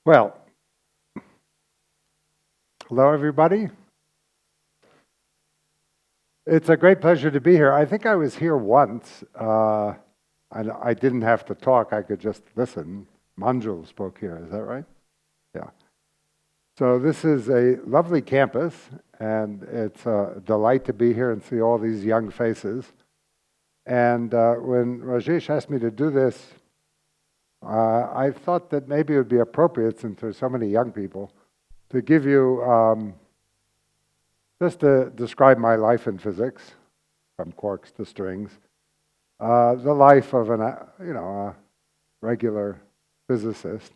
Well, hello everybody. It's a great pleasure to be here. I think I was here once. I didn't have to talk, I could just listen. Manjul spoke here, is that right? Yeah. So this is a lovely campus, and it's a delight to be here and see all these young faces. And when Rajesh asked me to do this, I thought that maybe it would be appropriate, since there's so many young people, to give you just to describe my life in physics, from quarks to strings, the life of a regular physicist.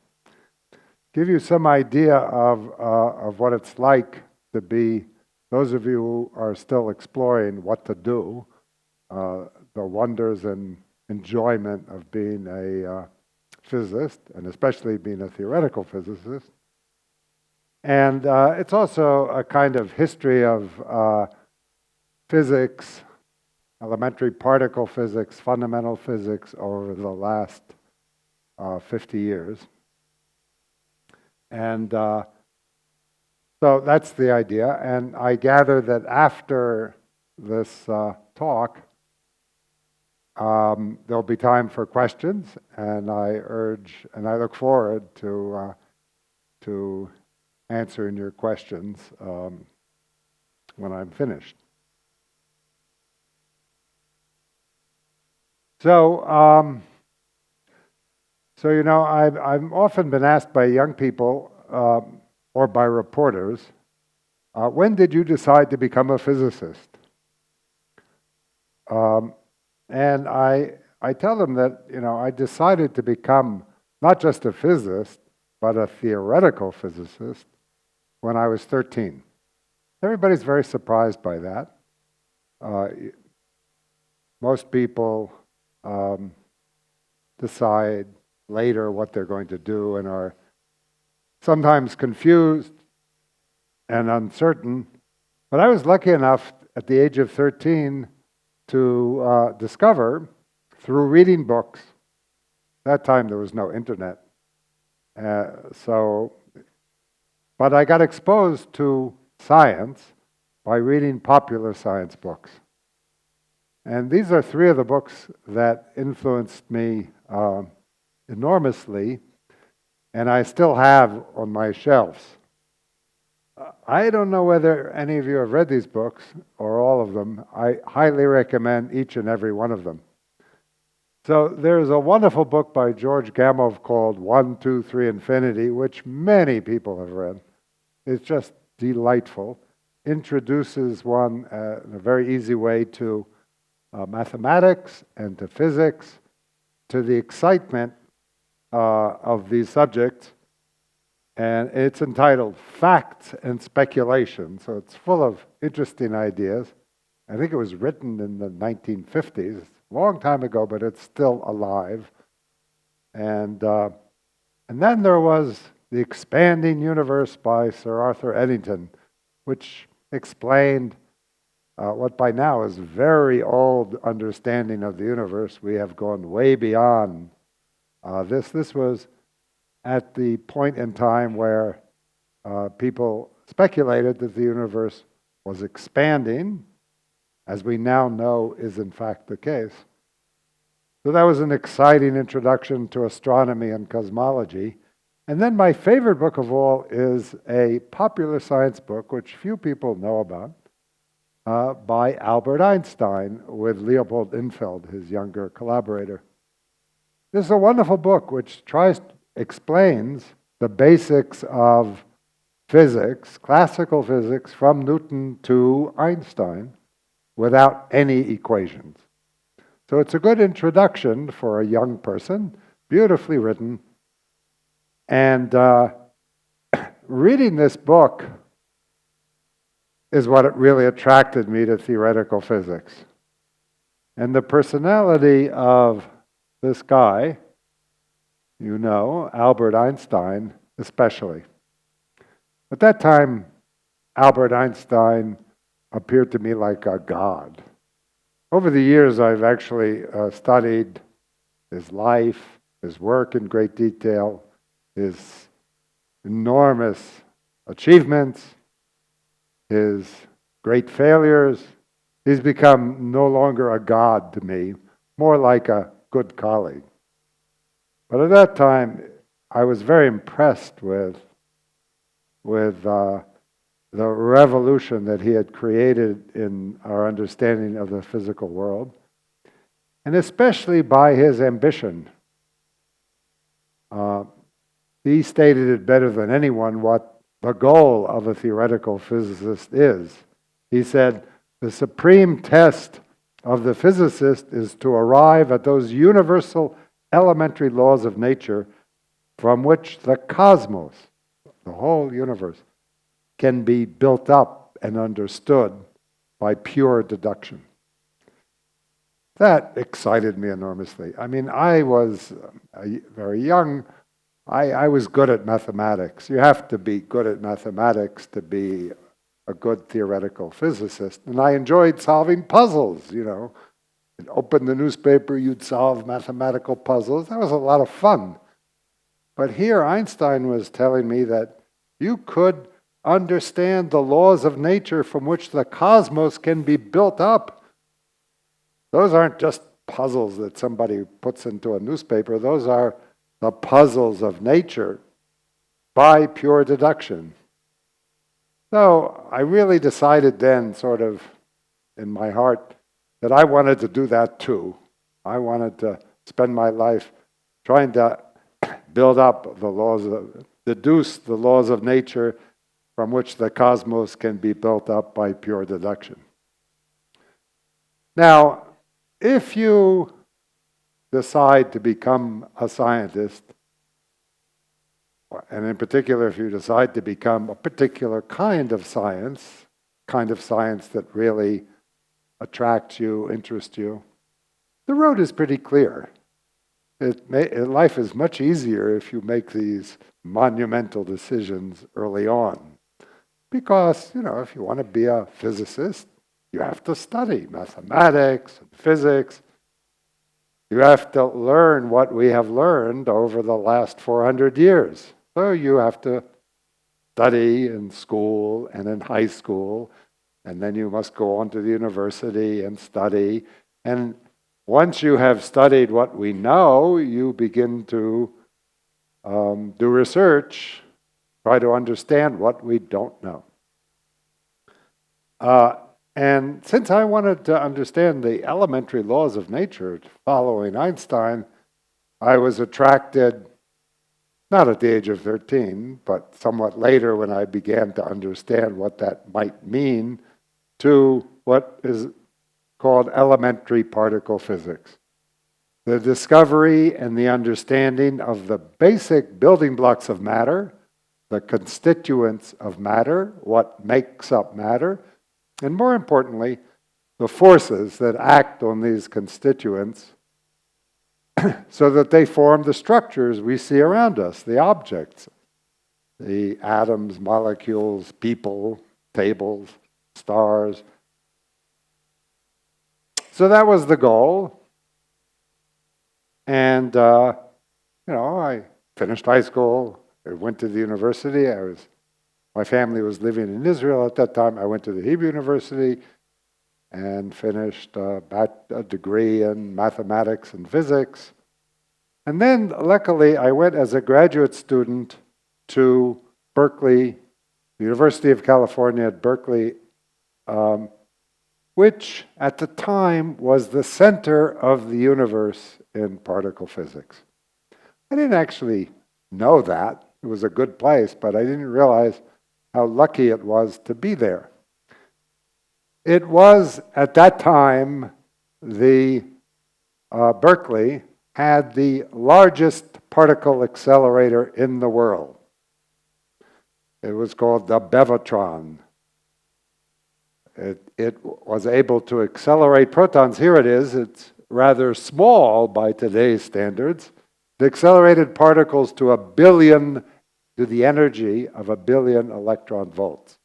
Give you some idea of what it's like to be those of you who are still exploring what to do, the wonders and enjoyment of being a physicist, and especially being a theoretical physicist. And it's also a kind of history of physics, elementary particle physics, fundamental physics over the last 50 years. And so that's the idea. And I gather that after this talk, there'll be time for questions, and I look forward to answering your questions when I'm finished. So, I've often been asked by young people or by reporters, when did you decide to become a physicist? And I tell them that, I decided to become not just a physicist, but a theoretical physicist when I was 13. Everybody's very surprised by that. Most people decide later what they're going to do and are sometimes confused and uncertain. But I was lucky enough at the age of 13 to discover, through reading books, that time there was no internet, but I got exposed to science by reading popular science books. And these are three of the books that influenced me enormously, and I still have on my shelves. I don't know whether any of you have read these books, or all of them. I highly recommend each and every one of them. So there's a wonderful book by George Gamow called 1, 2, 3, Infinity, which many people have read. It's just delightful. Introduces one in a very easy way to mathematics and to physics, to the excitement of these subjects. And it's entitled Facts and Speculation. So it's full of interesting ideas. I think it was written in the 1950s, a long time ago, but it's still alive. And then there was The Expanding Universe by Sir Arthur Eddington, which explained what by now is very old understanding of the universe. We have gone way beyond this. This was at the point in time where people speculated that the universe was expanding, as we now know is in fact the case. So that was an exciting introduction to astronomy and cosmology. And then my favorite book of all is a popular science book, which few people know about, by Albert Einstein with Leopold Infeld, his younger collaborator. This is a wonderful book which explains the basics of physics, classical physics, from Newton to Einstein, without any equations. So it's a good introduction for a young person, beautifully written. And reading this book is what really attracted me to theoretical physics. And the personality of this guy, Albert Einstein especially. At that time, Albert Einstein appeared to me like a god. Over the years, I've actually studied his life, his work in great detail, his enormous achievements, his great failures. He's become no longer a god to me, more like a good colleague. But at that time, I was very impressed with the revolution that he had created in our understanding of the physical world, and especially by his ambition. He stated it better than anyone what the goal of a theoretical physicist is. He said, the supreme test of the physicist is to arrive at those universal elementary laws of nature from which the cosmos, the whole universe, can be built up and understood by pure deduction. That excited me enormously. I mean, I was very young. I was good at mathematics. You have to be good at mathematics to be a good theoretical physicist. And I enjoyed solving puzzles, you know. You'd open the newspaper, you'd solve mathematical puzzles. That was a lot of fun. But here Einstein was telling me that you could understand the laws of nature from which the cosmos can be built up. Those aren't just puzzles that somebody puts into a newspaper. Those are the puzzles of nature by pure deduction. So I really decided then, sort of in my heart, that I wanted to do that too. I wanted to spend my life trying to build up the laws deduce the laws of nature from which the cosmos can be built up by pure deduction. Now, if you decide to become a scientist, and in particular if you decide to become a particular kind of science that really attracts you, interests you, the road is pretty clear. Life is much easier if you make these monumental decisions early on. Because, you know, if you want to be a physicist, you have to study mathematics and physics. You have to learn what we have learned over the last 400 years. So you have to study in school and in high school, and then you must go on to the university and study. And once you have studied what we know, you begin to do research, try to understand what we don't know. And since I wanted to understand the elementary laws of nature following Einstein, I was attracted, not at the age of 13, but somewhat later when I began to understand what that might mean, to what is called elementary particle physics. The discovery and the understanding of the basic building blocks of matter, the constituents of matter, what makes up matter, and more importantly, the forces that act on these constituents so that they form the structures we see around us, the objects, the atoms, molecules, people, tables, stars. So that was the goal. And, I finished high school, I went to the university. My family was living in Israel at that time. I went to the Hebrew University and finished a degree in mathematics and physics. And then, luckily, I went as a graduate student to Berkeley, the University of California at Berkeley, which at the time was the center of the universe in particle physics. I didn't actually know that. It was a good place, but I didn't realize how lucky it was to be there. It was, at that time, Berkeley had the largest particle accelerator in the world. It was called the Bevatron. It was able to accelerate protons. Here it is. It's rather small by today's standards. It accelerated particles to the energy of 1 billion electron volts.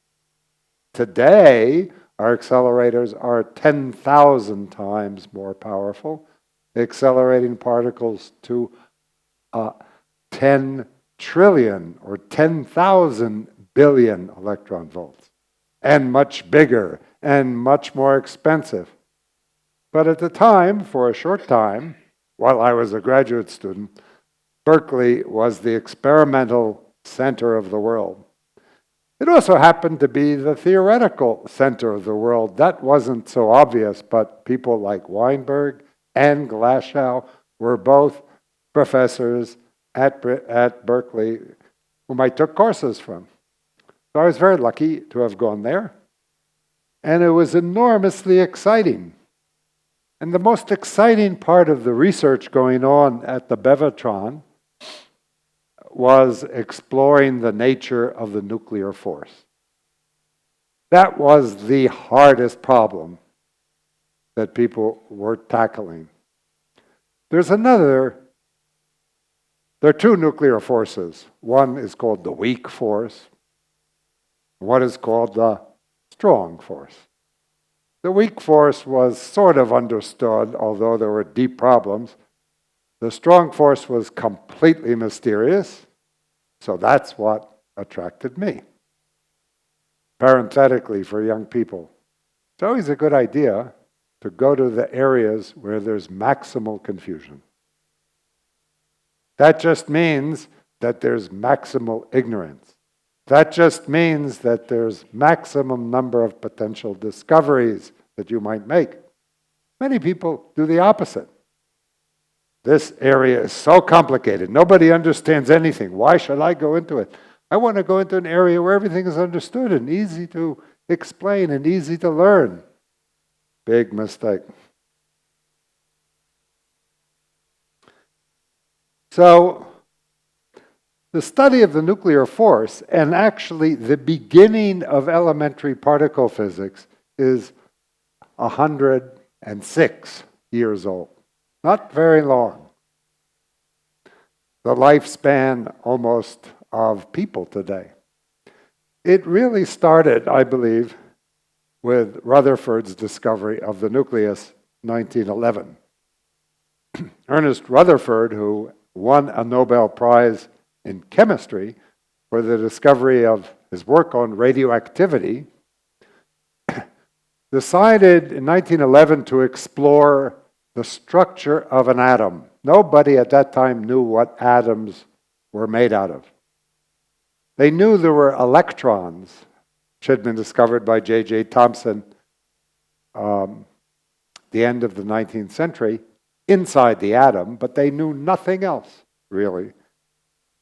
Today, our accelerators are 10,000 times more powerful, accelerating particles to 10 trillion or 10,000 billion electron volts, and much bigger and much more expensive. But at the time, for a short time, while I was a graduate student, Berkeley was the experimental center of the world. It also happened to be the theoretical center of the world. That wasn't so obvious, but people like Weinberg and Glasgow were both professors at Berkeley whom I took courses from. So I was very lucky to have gone there. And it was enormously exciting. And the most exciting part of the research going on at the Bevatron was exploring the nature of the nuclear force. That was the hardest problem that people were tackling. There are two nuclear forces. One is called the weak force. One is called the strong force. The weak force was sort of understood, although there were deep problems. The strong force was completely mysterious, so that's what attracted me. Parenthetically, for young people, it's always a good idea to go to the areas where there's maximal confusion. That just means that there's maximal ignorance. That just means that there's maximum number of potential discoveries that you might make. Many people do the opposite. This area is so complicated. Nobody understands anything. Why should I go into it? I want to go into an area where everything is understood and easy to explain and easy to learn. Big mistake. So, the study of the nuclear force, and actually the beginning of elementary particle physics, is 106 years old. Not very long. The lifespan almost of people today. It really started, I believe, with Rutherford's discovery of the nucleus, 1911. Ernest Rutherford, who won a Nobel Prize in chemistry for the discovery of his work on radioactivity, decided in 1911 to explore the structure of an atom. Nobody at that time knew what atoms were made out of. They knew there were electrons, which had been discovered by J.J. Thomson the end of the 19th century, inside the atom, but they knew nothing else, really.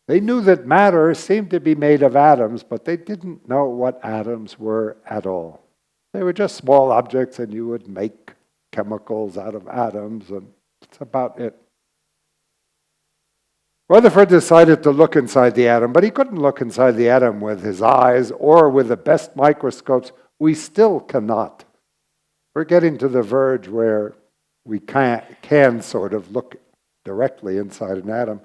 They knew that matter seemed to be made of atoms, but they didn't know what atoms were at all. They were just small objects, and you would make chemicals out of atoms, and that's about it. Rutherford decided to look inside the atom, but he couldn't look inside the atom with his eyes or with the best microscopes. We still cannot. We're getting to the verge where we can sort of look directly inside an atom.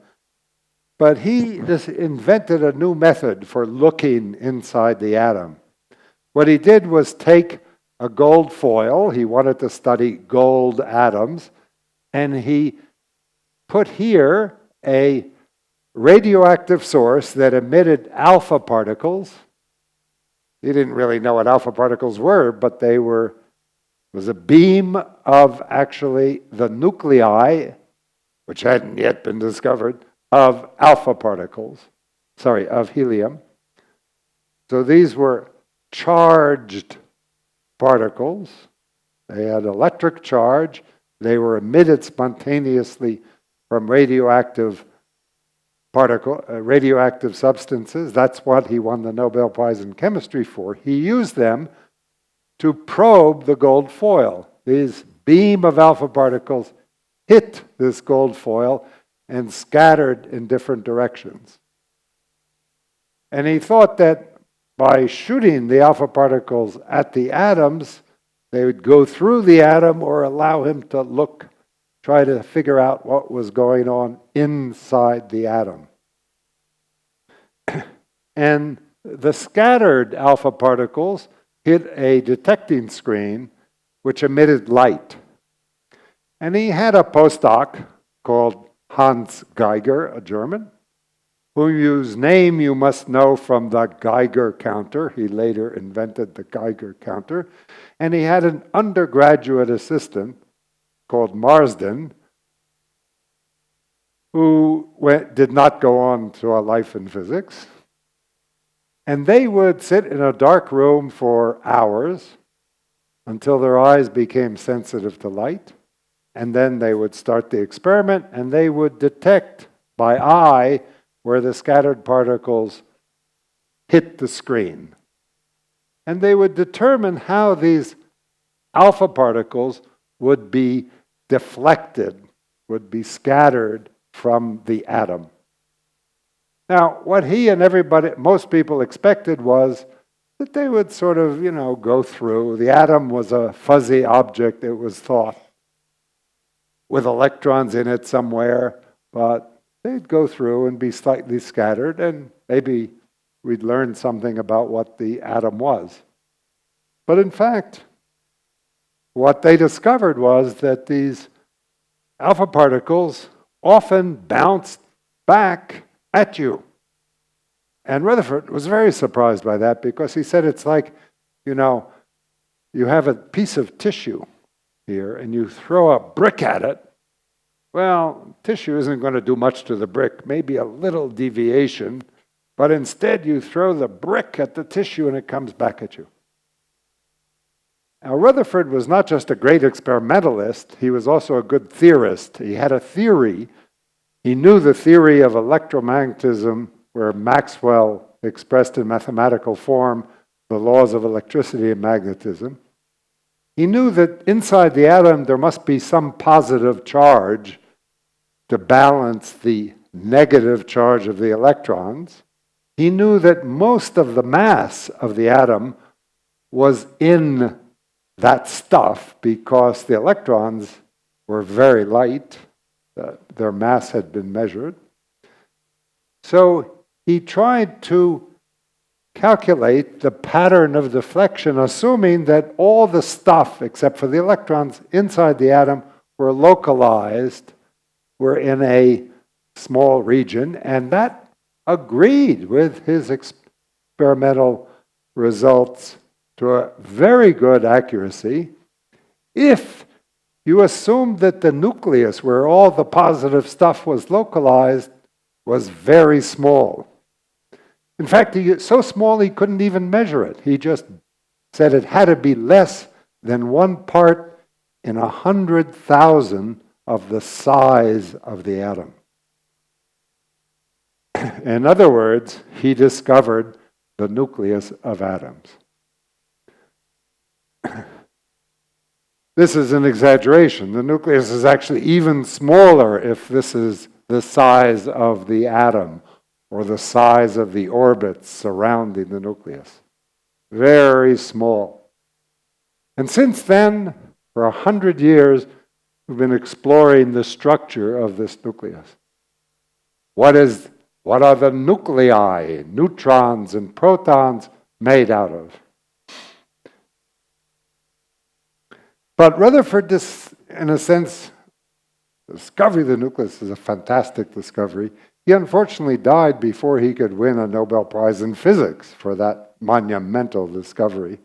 But he just invented a new method for looking inside the atom. What he did was take a gold foil. He wanted to study gold atoms. And he put here a radioactive source that emitted alpha particles. He didn't really know what alpha particles were, but it was a beam of actually the nuclei, which hadn't yet been discovered, of alpha particles, of helium. So these were charged particles. They had electric charge. They were emitted spontaneously from radioactive substances. That's what he won the Nobel Prize in Chemistry for. He used them to probe the gold foil. This beam of alpha particles hit this gold foil and scattered in different directions. And he thought that by shooting the alpha particles at the atoms, they would go through the atom or allow him to try to figure out what was going on inside the atom. And the scattered alpha particles hit a detecting screen which emitted light. And he had a postdoc called Hans Geiger, a German, whose name you must know from the Geiger counter. He later invented the Geiger counter. And he had an undergraduate assistant called Marsden, who did not go on to a life in physics. And they would sit in a dark room for hours until their eyes became sensitive to light. And then they would start the experiment, and they would detect by eye where the scattered particles hit the screen. And they would determine how these alpha particles would be deflected, would be scattered from the atom. Now, what he and most people expected was that they would sort of, go through. The atom was a fuzzy object, it was thought, with electrons in it somewhere, but they'd go through and be slightly scattered, and maybe we'd learn something about what the atom was. But in fact, what they discovered was that these alpha particles often bounced back at you. And Rutherford was very surprised by that, because he said it's like, you have a piece of tissue here and you throw a brick at it. Well, tissue isn't going to do much to the brick, maybe a little deviation, but instead you throw the brick at the tissue and it comes back at you. Now, Rutherford was not just a great experimentalist, he was also a good theorist. He had a theory. He knew the theory of electromagnetism, where Maxwell expressed in mathematical form the laws of electricity and magnetism. He knew that inside the atom there must be some positive charge to balance the negative charge of the electrons. He knew that most of the mass of the atom was in that stuff because the electrons were very light. Their mass had been measured. So he tried to calculate the pattern of deflection, assuming that all the stuff, except for the electrons inside the atom, were localized, were in a small region, and that agreed with his experimental results to a very good accuracy. If you assumed that the nucleus, where all the positive stuff was localized, was very small. In fact, so small he couldn't even measure it. He just said it had to be less than 1 part in 100,000 of the size of the atom. In other words, he discovered the nucleus of atoms. This is an exaggeration. The nucleus is actually even smaller if this is the size of the atom or the size of the orbits surrounding the nucleus. Very small. And since then, for 100 years, we've been exploring the structure of this nucleus. What are the nuclei, neutrons and protons, made out of? But Rutherford, in a sense, the discovery of the nucleus is a fantastic discovery. He unfortunately died before he could win a Nobel Prize in physics for that monumental discovery.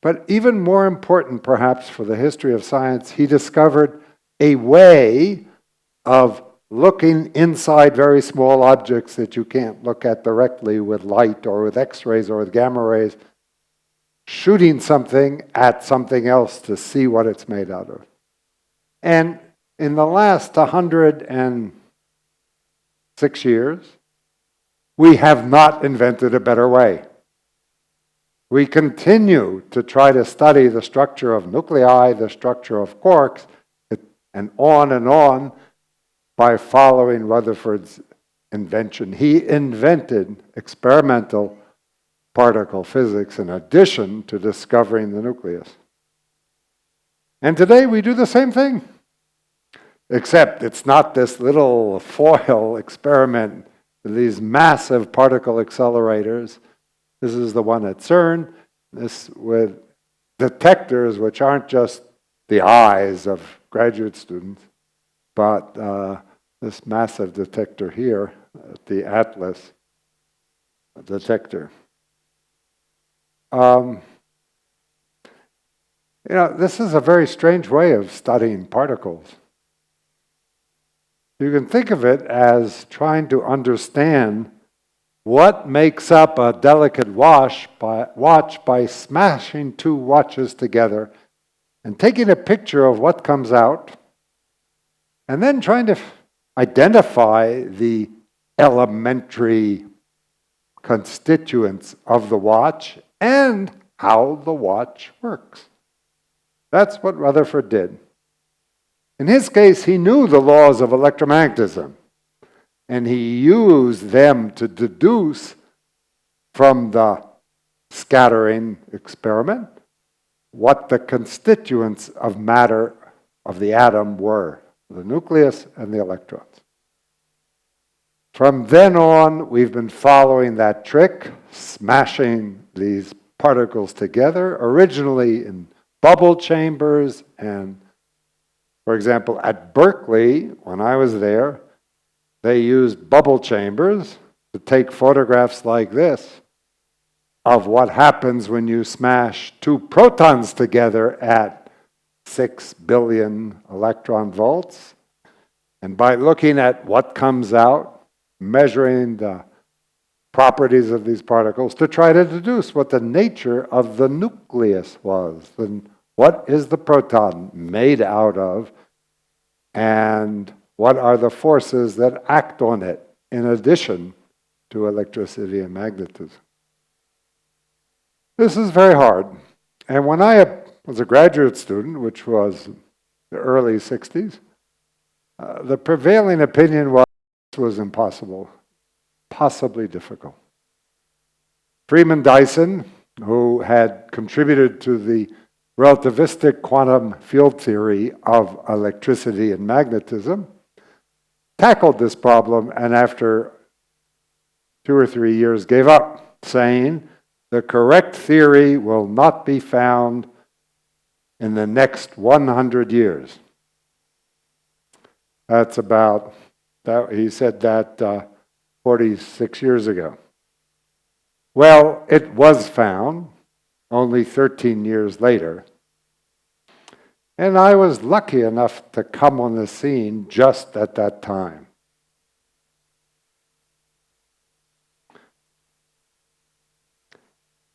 But even more important, perhaps, for the history of science, he discovered a way of looking inside very small objects that you can't look at directly with light or with X-rays or with gamma rays, shooting something at something else to see what it's made out of. And in the last 106 years, we have not invented a better way. We continue to try to study the structure of nuclei, the structure of quarks, and on by following Rutherford's invention. He invented experimental particle physics in addition to discovering the nucleus. And today we do the same thing, except it's not this little foil experiment, these massive particle accelerators. This is the one at CERN, this with detectors which aren't just the eyes of graduate students, but this massive detector here at the Atlas detector. This is a very strange way of studying particles. You can think of it as trying to understand what makes up a delicate watch by smashing two watches together and taking a picture of what comes out, and then trying to identify the elementary constituents of the watch and how the watch works. That's what Rutherford did. In his case, he knew the laws of electromagnetism, and he used them to deduce from the scattering experiment what the constituents of matter of the atom were, the nucleus and the electrons. From then on, we've been following that trick, smashing these particles together, originally in bubble chambers, and for example, at Berkeley, when I was there, they used bubble chambers to take photographs like this of what happens when you smash two protons together at 6 billion electron volts. And by looking at what comes out, measuring the properties of these particles to try to deduce what the nature of the nucleus was. Then what is the proton made out of, and what are the forces that act on it in addition to electricity and magnetism? This is very hard. And when I was a graduate student, which was the early 60s, the prevailing opinion was impossible, possibly difficult. Freeman Dyson, who had contributed to the relativistic quantum field theory of electricity and magnetism, tackled this problem, and after 2 or 3 years gave up, saying the correct theory will not be found in the next 100 years. That's about, he said that 46 years ago. Well, it was found only 13 years later. And I was lucky enough to come on the scene just at that time.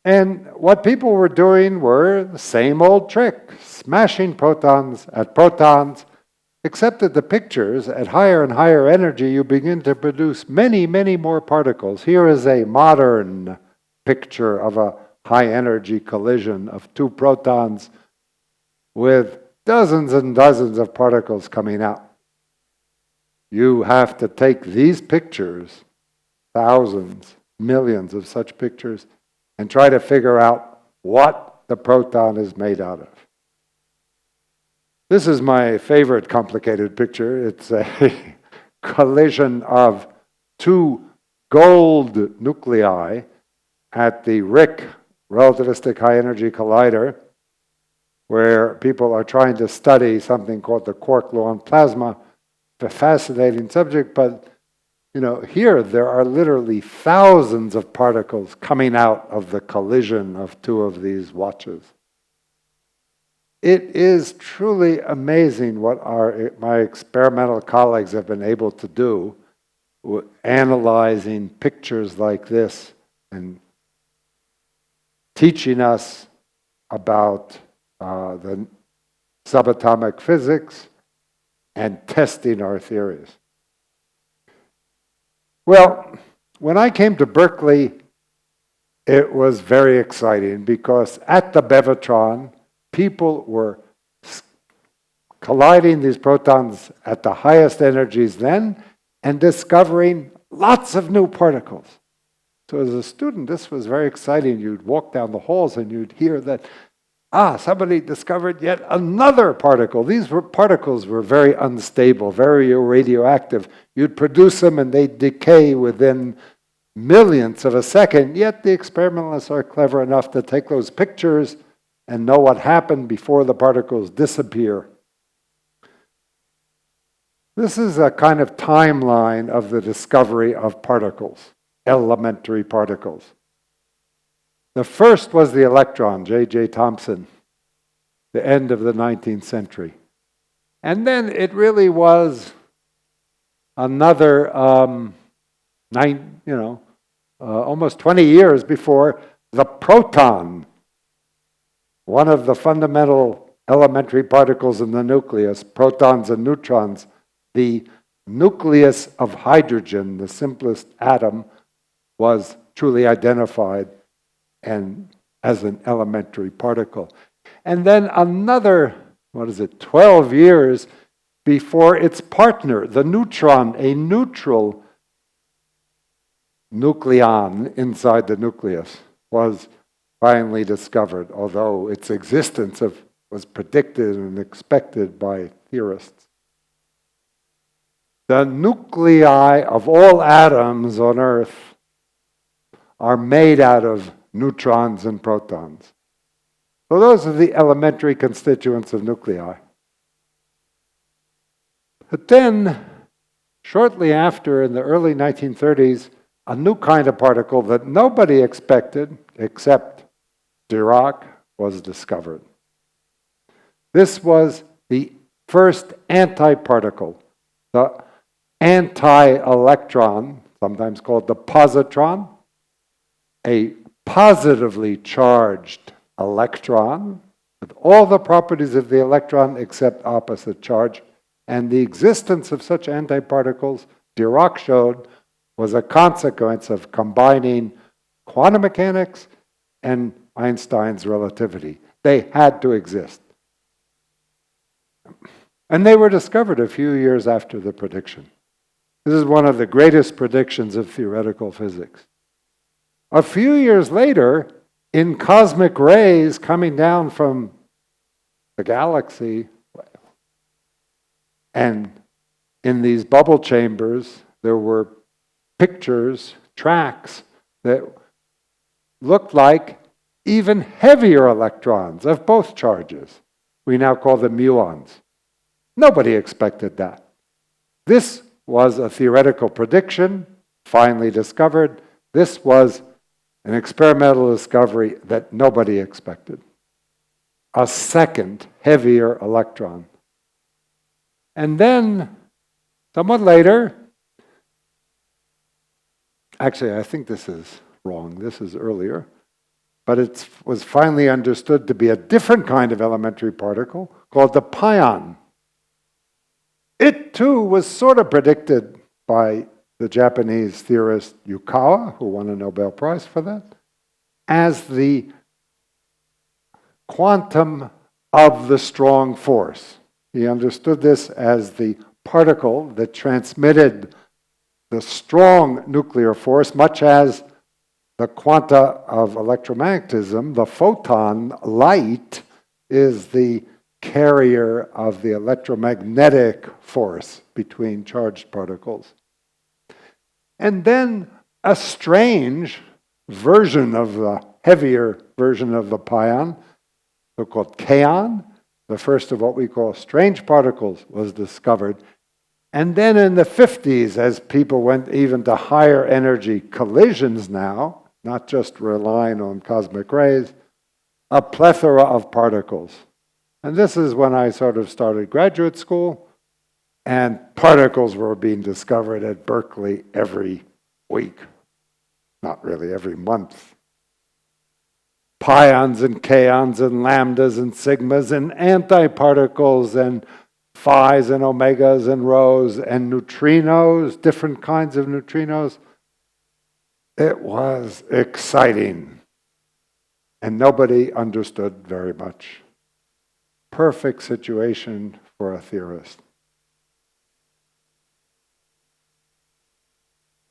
And what people were doing were the same old trick, smashing protons at protons, except that the pictures at higher and higher energy, you begin to produce many, many more particles. Here is a modern picture of a high energy collision of two protons with dozens and dozens of particles coming out. You have to take these pictures, thousands, millions of such pictures, and try to figure out what the proton is made out of. This is my favorite complicated picture. It's a collision of two gold nuclei at the RHIC, Relativistic High Energy Collider, where people are trying to study something called the quark law in plasma. It's a fascinating subject, but here there are literally thousands of particles coming out of the collision of two of these watches. It is truly amazing what my experimental colleagues have been able to do, analyzing pictures like this and teaching us about the subatomic physics and testing our theories. Well, when I came to Berkeley, it was very exciting because at the Bevatron, people were colliding these protons at the highest energies then and discovering lots of new particles. So as a student, this was very exciting. You'd walk down the halls and you'd hear that, somebody discovered yet another particle. These particles were very unstable, very radioactive. You'd produce them and they'd decay within millionths of a second, yet the experimentalists are clever enough to take those pictures and know what happened before the particles disappear. This is a kind of timeline of the discovery of particles, elementary particles. The first was the electron, J.J. Thomson, the end of the 19th century. And then it really was another almost 20 years before the proton, one of the fundamental elementary particles in the nucleus, protons and neutrons, the nucleus of hydrogen, the simplest atom, was truly identified and as an elementary particle. And then another, 12 years before its partner, the neutron, a neutral nucleon inside the nucleus, was finally discovered, although its existence was predicted and expected by theorists. The nuclei of all atoms on Earth are made out of neutrons and protons. So those are the elementary constituents of nuclei. But then, shortly after, in the early 1930s, a new kind of particle that nobody expected, except Dirac, was discovered. This was the first antiparticle, the anti-electron, sometimes called the positron, a positively charged electron with all the properties of the electron except opposite charge. And the existence of such antiparticles, Dirac showed, was a consequence of combining quantum mechanics and Einstein's relativity. They had to exist. And they were discovered a few years after the prediction. This is one of the greatest predictions of theoretical physics. A few years later, in cosmic rays coming down from the galaxy, and in these bubble chambers, there were pictures, tracks that looked like even heavier electrons of both charges. We now call them muons. Nobody expected that. This was a theoretical prediction, finally discovered. This was an experimental discovery that nobody expected. A second, heavier electron. And then, somewhat later, actually, I think this is wrong. This is earlier. But it was finally understood to be a different kind of elementary particle called the pion. It, too, was sort of predicted by the Japanese theorist Yukawa, who won a Nobel Prize for that, as the quantum of the strong force. He understood this as the particle that transmitted the strong nuclear force, much as the quanta of electromagnetism, the photon, light, is the carrier of the electromagnetic force between charged particles. And then a strange version of the heavier version of the pion, so-called kaon, the first of what we call strange particles, was discovered. And then in the 50s, as people went even to higher energy collisions now, not just relying on cosmic rays, a plethora of particles. And this is when I sort of started graduate school, and particles were being discovered at Berkeley every week. Not really, every month. Pions and kaons and lambdas and sigmas and antiparticles and phis and omegas and rhos and neutrinos, different kinds of neutrinos. It was exciting. And nobody understood very much. Perfect situation for a theorist.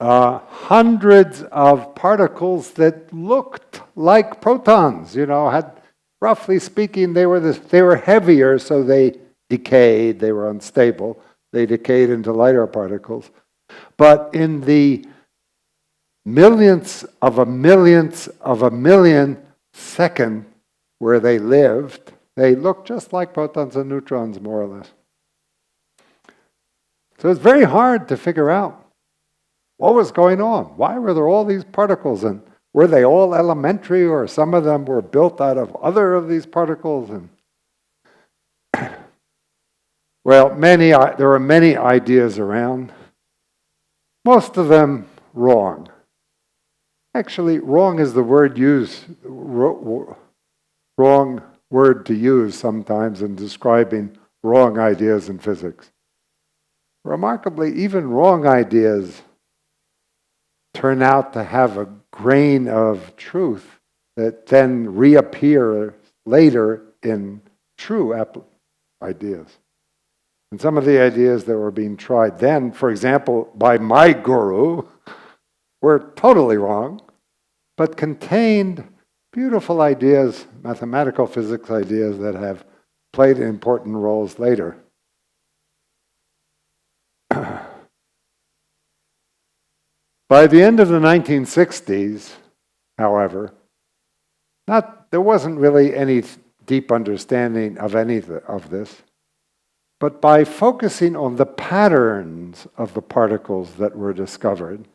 Hundreds of particles that looked like protons, had, roughly speaking, they were heavier, so they decayed, they were unstable, they decayed into lighter particles. But in the millionths of a million second where they lived, they looked just like protons and neutrons, more or less. So it's very hard to figure out what was going on. Why were there all these particles, and were they all elementary, or some of them were built out of other of these particles? And well, there are many ideas around, most of them wrong. Actually, wrong is the word used, wrong word to use sometimes in describing wrong ideas in physics. Remarkably, even wrong ideas turn out to have a grain of truth that then reappear later in true ideas. And some of the ideas that were being tried then, for example, by my guru, were totally wrong, but contained beautiful ideas, mathematical physics ideas that have played important roles later. By the end of the 1960s, however, there wasn't really any deep understanding of any of this, but by focusing on the patterns of the particles that were discovered,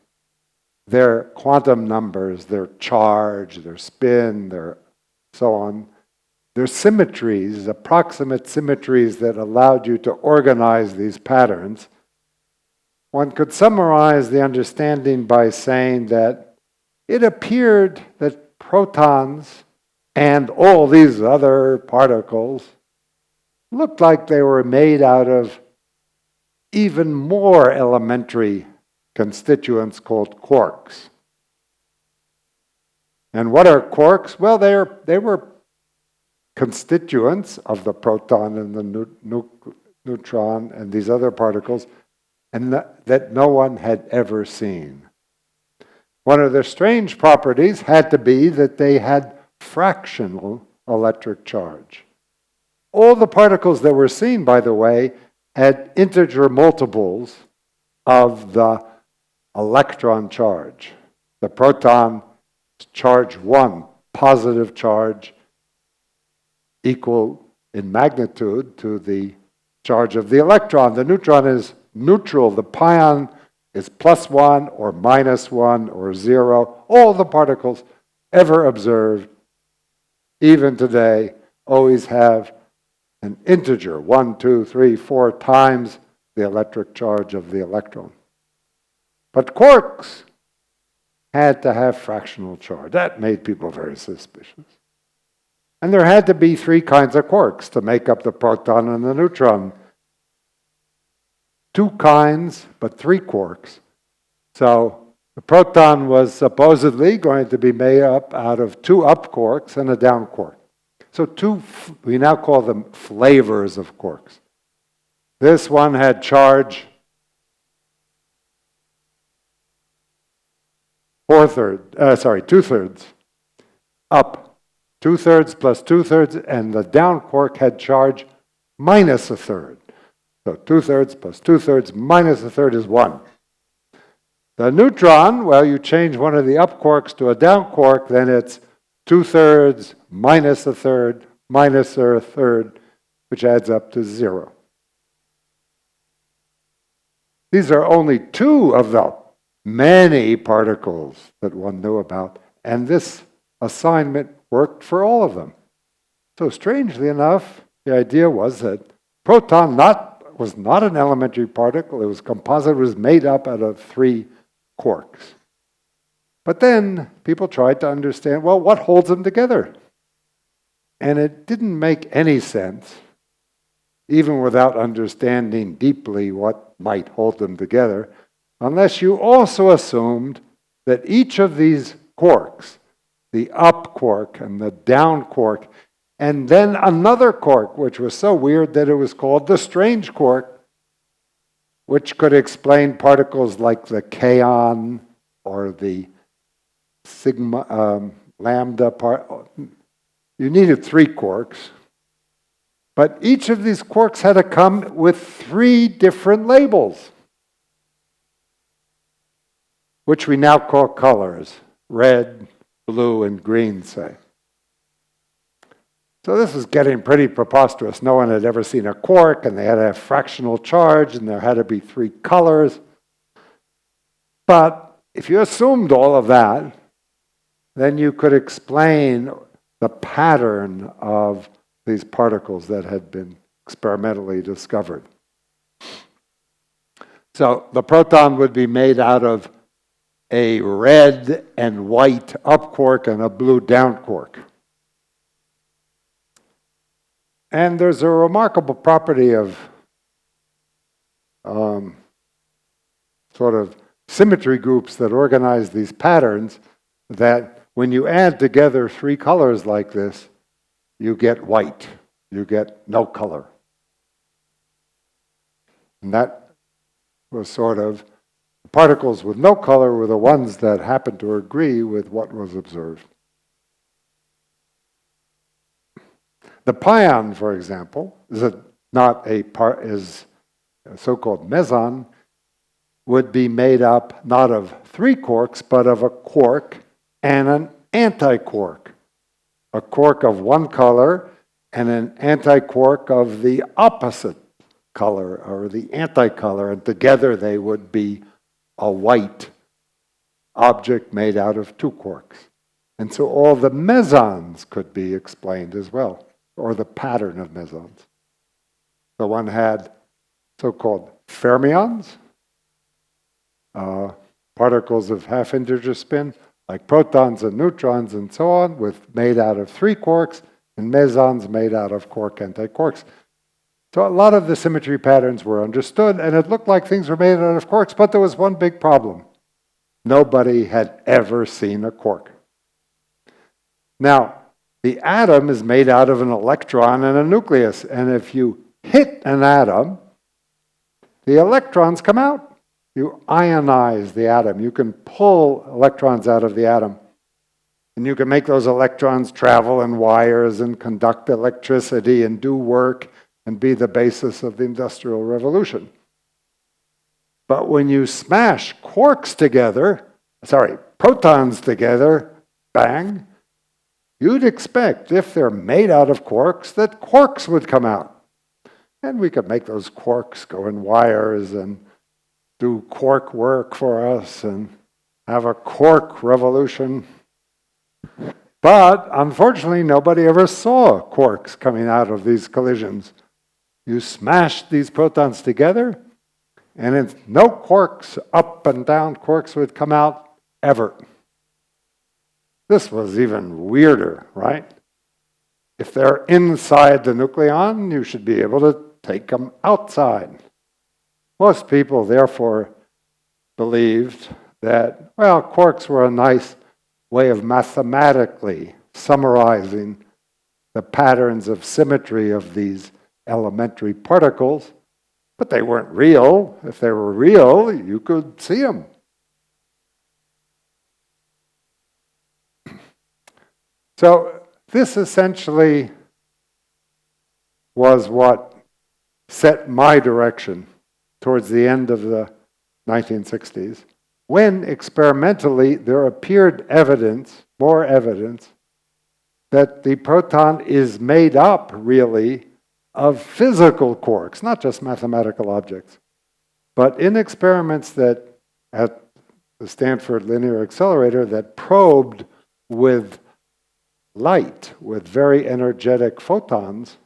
their quantum numbers, their charge, their spin, their so on, their symmetries, approximate symmetries that allowed you to organize these patterns, one could summarize the understanding by saying that it appeared that protons and all these other particles looked like they were made out of even more elementary constituents called quarks. And what are quarks? Well, they were constituents of the proton and the neutron and these other particles, and that no one had ever seen. One of their strange properties had to be that they had fractional electric charge. All the particles that were seen, by the way, had integer multiples of the electron charge. The proton charge 1, positive charge, equal in magnitude to the charge of the electron. The neutron is neutral. The pion is +1 or -1 or 0. All the particles ever observed, even today, always have an integer, 1, 2, 3, 4 times the electric charge of the electron. But quarks had to have fractional charge. That made people very suspicious. And there had to be 3 kinds of quarks to make up the proton and the neutron. 2 kinds, but 3 quarks. So the proton was supposedly going to be made up out of 2 up quarks and a down quark. So we now call them flavors of quarks. This one had charge 2/3 up, 2/3 plus 2/3, and the down quark had charge -1/3. So 2/3 plus 2/3 minus 1/3 is 1. The neutron, well, you change one of the up quarks to a down quark, then it's 2/3 minus 1/3 minus 1/3, which adds up to 0. These are only 2 of the many particles that one knew about, and this assignment worked for all of them. So strangely enough, the idea was that proton was not an elementary particle. It was composite. It was made up out of 3 quarks. But then people tried to understand, well, what holds them together? And it didn't make any sense, even without understanding deeply what might hold them together, unless you also assumed that each of these quarks, the up quark and the down quark, and then another quark, which was so weird that it was called the strange quark, which could explain particles like the kaon or the sigma lambda part. You needed 3 quarks. But each of these quarks had to come with 3 different labels, which we now call colors, red, blue, and green, say. So this was getting pretty preposterous. No one had ever seen a quark, and they had a fractional charge, and there had to be 3 colors. But if you assumed all of that, then you could explain the pattern of these particles that had been experimentally discovered. So the proton would be made out of a red and white up quark and a blue down quark. And there's a remarkable property of sort of symmetry groups that organize these patterns, that when you add together 3 colors like this, you get white. You get no color. And that was sort of, particles with no color were the ones that happened to agree with what was observed. The pion, for example, is a so-called meson, would be made up not of 3 quarks, but of a quark and an antiquark. A quark of one color and an antiquark of the opposite color, or the anticolor, and together they would be a white object made out of 2 quarks. And so all the mesons could be explained as well, or the pattern of mesons. So one had so-called fermions, particles of half-integer spin, like protons and neutrons and so on, made out of 3 quarks, and mesons made out of quark-antiquarks. So a lot of the symmetry patterns were understood, and it looked like things were made out of quarks, but there was one big problem. Nobody had ever seen a quark. Now, the atom is made out of an electron and a nucleus, and if you hit an atom, the electrons come out. You ionize the atom. You can pull electrons out of the atom. And you can make those electrons travel in wires and conduct electricity and do work and be the basis of the Industrial Revolution. But when you smash protons together, bang, you'd expect, if they're made out of quarks, that quarks would come out. And we could make those quarks go in wires and do quark work for us and have a quark revolution. But unfortunately, nobody ever saw quarks coming out of these collisions. You smash these protons together, and no quarks, up and down quarks, would come out ever. This was even weirder, right? If they're inside the nucleon, you should be able to take them outside. Most people, therefore, believed that, well, quarks were a nice way of mathematically summarizing the patterns of symmetry of these elementary particles, but they weren't real. If they were real, you could see them. So this essentially was what set my direction towards the end of the 1960s, when experimentally there appeared more evidence, that the proton is made up, really, of physical quarks, not just mathematical objects. But in experiments that, at the Stanford Linear Accelerator, that probed with light, with very energetic photons,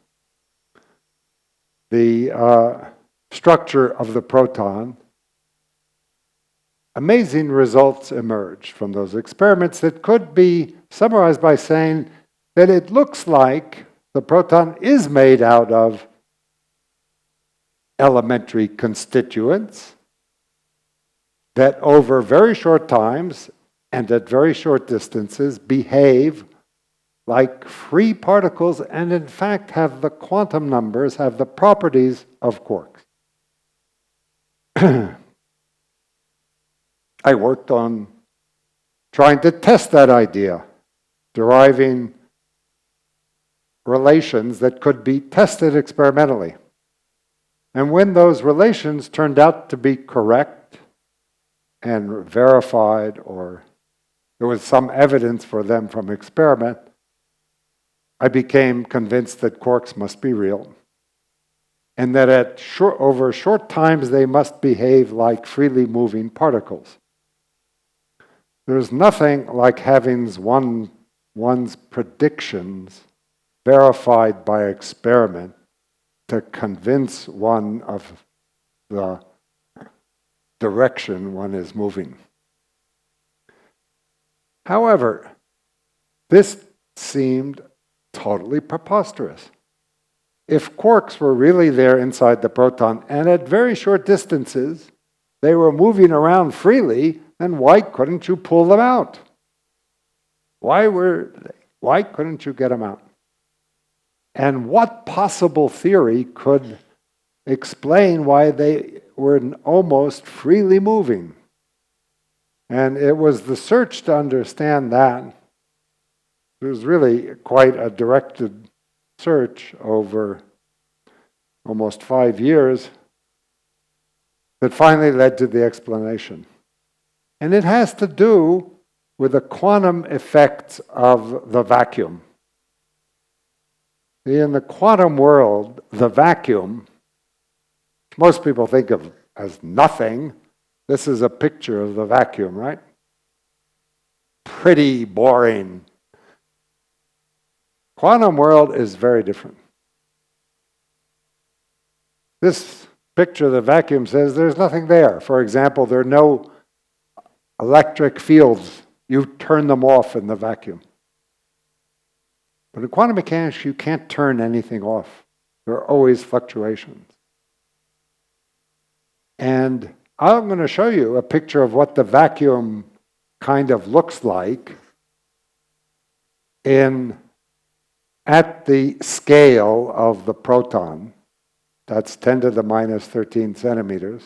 the structure of the proton, amazing results emerged from those experiments that could be summarized by saying that it looks like the proton is made out of elementary constituents that over very short times and at very short distances behave like free particles and in fact have the quantum numbers, have the properties of quarks. I worked on trying to test that idea, deriving relations that could be tested experimentally. And when those relations turned out to be correct and verified, or there was some evidence for them from experiment, I became convinced that quarks must be real, and that over short times they must behave like freely moving particles. There's nothing like having one's predictions verified by experiment to convince one of the direction one is moving. However, this seemed totally preposterous. If quarks were really there inside the proton and at very short distances they were moving around freely, then why couldn't you pull them out? Why couldn't you get them out? And what possible theory could explain why they were almost freely moving? And it was the search to understand that. It was really quite a directed search over almost 5 years that finally led to the explanation. And it has to do with the quantum effects of the vacuum. In the quantum world, the vacuum, most people think of as nothing. This is a picture of the vacuum, right? Pretty boring. Quantum world is very different. This picture of the vacuum says there's nothing there. For example, there are no electric fields. You turn them off in the vacuum. But in quantum mechanics, you can't turn anything off. There are always fluctuations. And I'm going to show you a picture of what the vacuum kind of looks like at the scale of the proton. That's 10 to the minus 13 centimeters.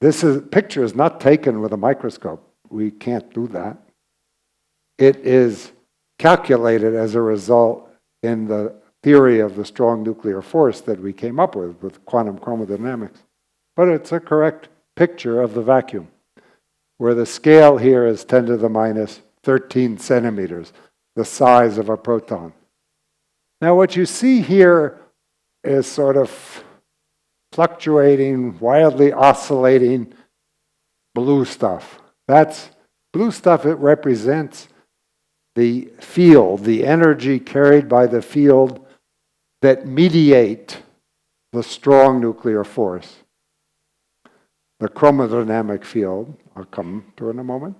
This picture is not taken with a microscope. We can't do that. It is calculated as a result in the theory of the strong nuclear force that we came up with quantum chromodynamics. But it's a correct picture of the vacuum, where the scale here is 10 to the minus 13 centimeters, the size of a proton. Now what you see here is sort of fluctuating, wildly oscillating blue stuff. That's blue stuff. It represents the field, the energy carried by the field that mediate the strong nuclear force. The chromodynamic field, I'll come to in a moment.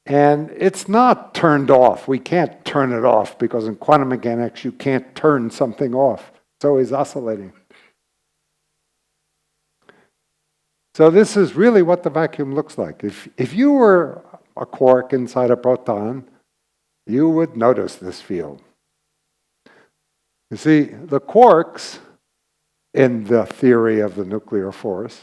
And it's not turned off. We can't turn it off because in quantum mechanics you can't turn something off. It's always oscillating. So this is really what the vacuum looks like. If you were a quark inside a proton, you would notice this field. You see, the quarks in the theory of the nuclear force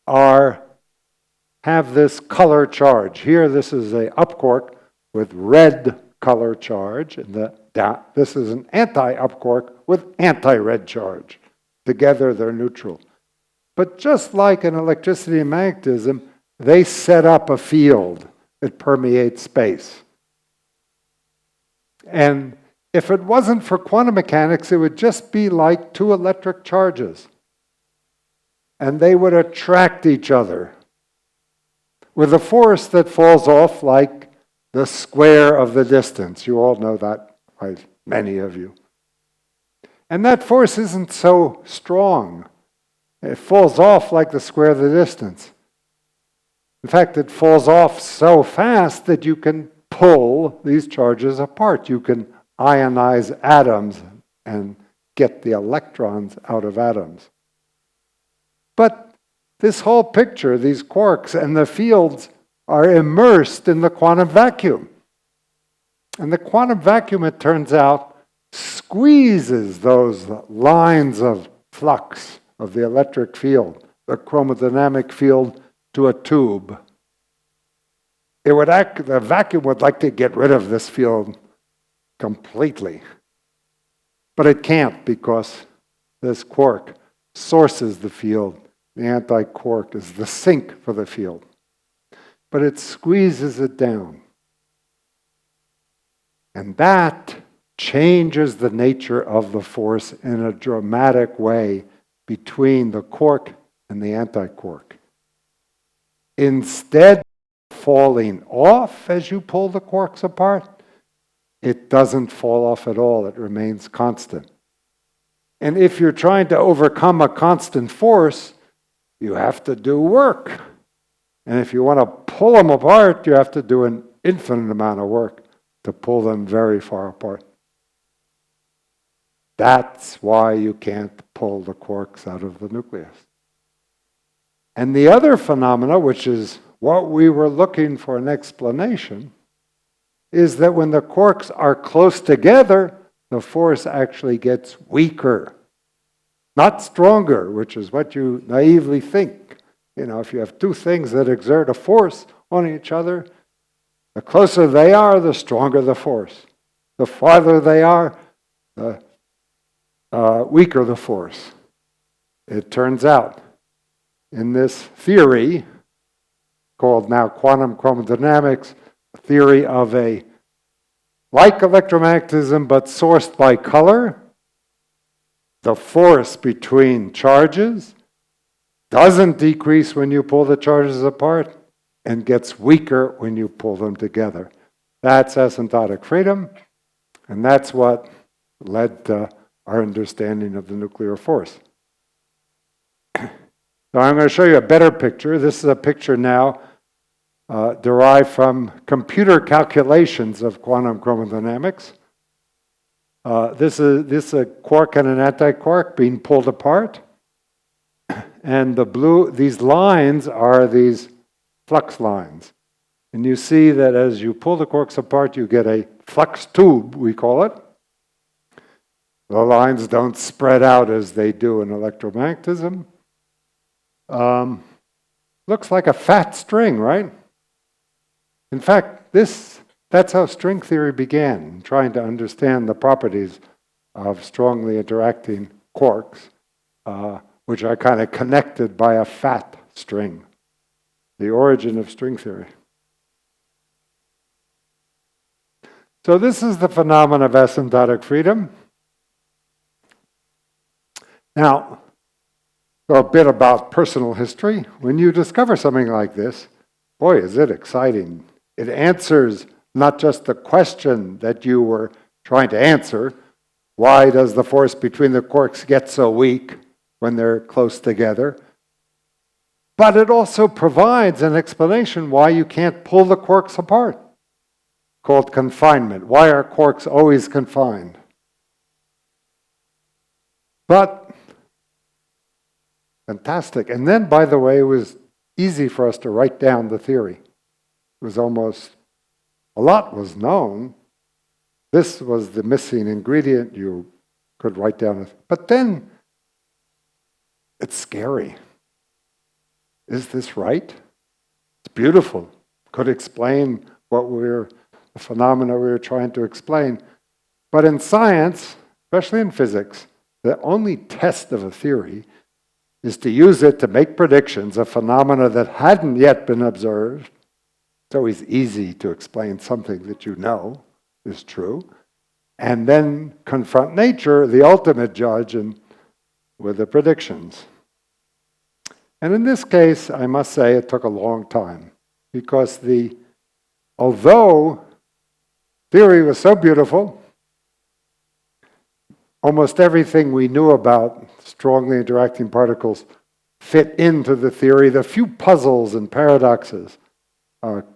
have this color charge. Here, this is an up quark with red color charge, and this is an anti-up quark with anti-red charge. Together, they're neutral. But just like in electricity and magnetism, they set up a field that permeates space. And if it wasn't for quantum mechanics, it would just be like two electric charges. And they would attract each other with a force that falls off like the square of the distance. You all know that, many of you. And that force isn't so strong. It falls off like the square of the distance. In fact, it falls off so fast that you can pull these charges apart. You can ionize atoms and get the electrons out of atoms. But this whole picture, these quarks and the fields, are immersed in the quantum vacuum. And the quantum vacuum, it turns out, squeezes those lines of flux of the electric field, the chromodynamic field, to a tube. The vacuum would like to get rid of this field completely. But it can't because this quark sources the field. The anti-quark is the sink for the field. but it squeezes it down. And that changes the nature of the force in a dramatic way between the quark and the antiquark. Instead of falling off as you pull the quarks apart, it doesn't fall off at all. It remains constant. And if you're trying to overcome a constant force, you have to do work. And if you want to pull them apart, you have to do an infinite amount of work to pull them very far apart. That's why you can't pull the quarks out of the nucleus. And the other phenomena, which is what we were looking for an explanation, is that when the quarks are close together, the force actually gets weaker, not stronger, which is what you naively think. You know, if you have two things that exert a force on each other, the closer they are, the stronger the force. The farther they are, the weaker the force. It turns out, in this theory, called now quantum chromodynamics, a theory of a like electromagnetism but sourced by color, the force between charges doesn't decrease when you pull the charges apart and gets weaker when you pull them together. That's asymptotic freedom, and that's what led to our understanding of the nuclear force. So I'm going to show you a better picture. This is a picture now derived from computer calculations of quantum chromodynamics. This is a quark and an antiquark being pulled apart. And these lines are these flux lines. And you see that as you pull the quarks apart, you get a flux tube, we call it. The lines don't spread out as they do in electromagnetism. Looks like a fat string, right? In fact, that's how string theory began, trying to understand the properties of strongly interacting quarks, which are kind of connected by a fat string, the origin of string theory. So this is the phenomenon of asymptotic freedom. Now, a bit about personal history. When you discover something like this, boy, is it exciting. It answers not just the question that you were trying to answer, why does the force between the quarks get so weak when they're close together? But it also provides an explanation why you can't pull the quarks apart, called confinement. Why are quarks always confined? But fantastic. And then, by the way, it was easy for us to write down the theory. It was almost, a lot was known. This was the missing ingredient you could write down. But then, it's scary. Is this right? It's beautiful. Could explain the phenomena we were trying to explain. But in science, especially in physics, the only test of a theory is to use it to make predictions of phenomena that hadn't yet been observed. It's always easy to explain something that you know is true, and then confront nature, the ultimate judge, with the predictions. And in this case, I must say it took a long time, because although theory was so beautiful, almost everything we knew about strongly interacting particles fit into the theory. The few puzzles and paradoxes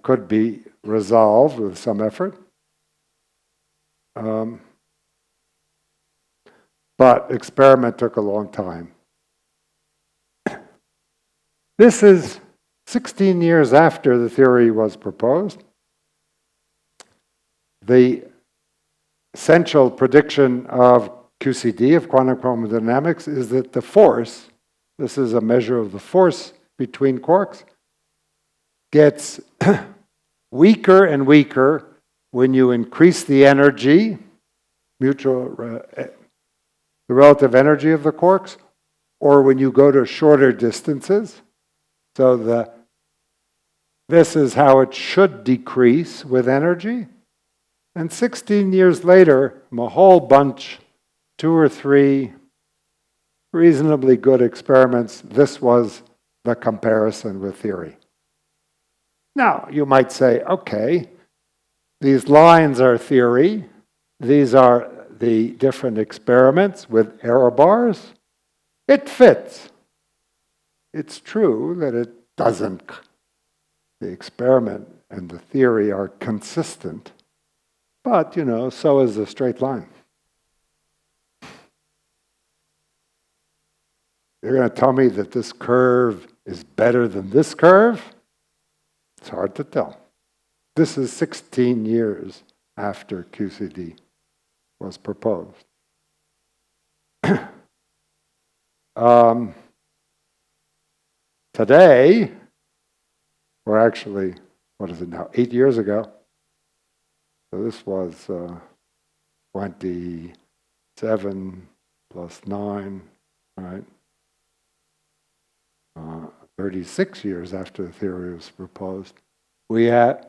could be resolved with some effort. But experiment took a long time. This is 16 years after the theory was proposed. The essential prediction of QCD, of quantum chromodynamics, is that the force, this is a measure of the force between quarks, gets weaker and weaker when you increase the energy, the relative energy of the quarks, or when you go to shorter distances. So the this is how it should decrease with energy. And 16 years later, a whole bunch, 2 or 3 reasonably good experiments, this was the comparison with theory. Now, you might say, okay, these lines are theory. These are the different experiments with error bars. It fits. It's true that it doesn't. The experiment and the theory are consistent. But, so is the straight line. You're going to tell me that this curve is better than this curve? It's hard to tell. This is 16 years after QCD was proposed. Today, or actually, what is it now, 8 years ago, so this was 27 plus 9, right? 36 years after the theory was proposed. We have,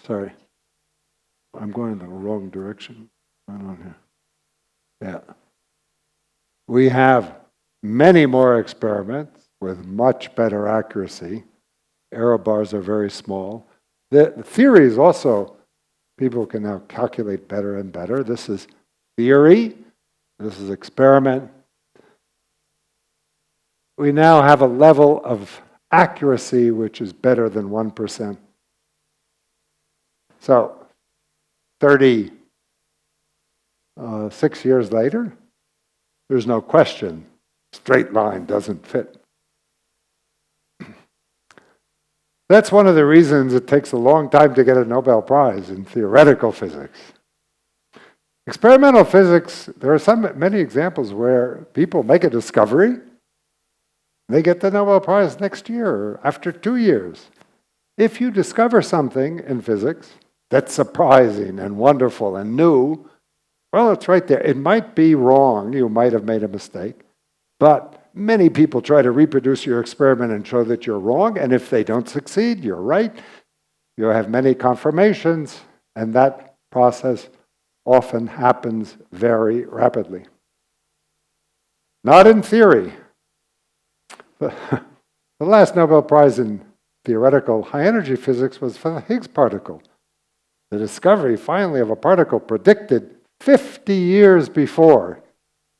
sorry, I'm going in the wrong direction. What's going on here? Yeah. We have many more experiments with much better accuracy. Error bars are very small. The theory is also, people can now calculate better and better. This is theory. This is experiment. We now have a level of accuracy which is better than 1%. So, 36 years later, there's no question, straight line doesn't fit. That's one of the reasons it takes a long time to get a Nobel Prize in theoretical physics. Experimental physics, there are many examples where people make a discovery, they get the Nobel Prize next year or after 2 years. If you discover something in physics that's surprising and wonderful and new, well, it's right there. It might be wrong. You might have made a mistake. But many people try to reproduce your experiment and show that you're wrong. And if they don't succeed, you're right. You have many confirmations. And that process often happens very rapidly. Not in theory. The last Nobel Prize in theoretical high-energy physics was for the Higgs particle. The discovery, finally, of a particle predicted 50 years before,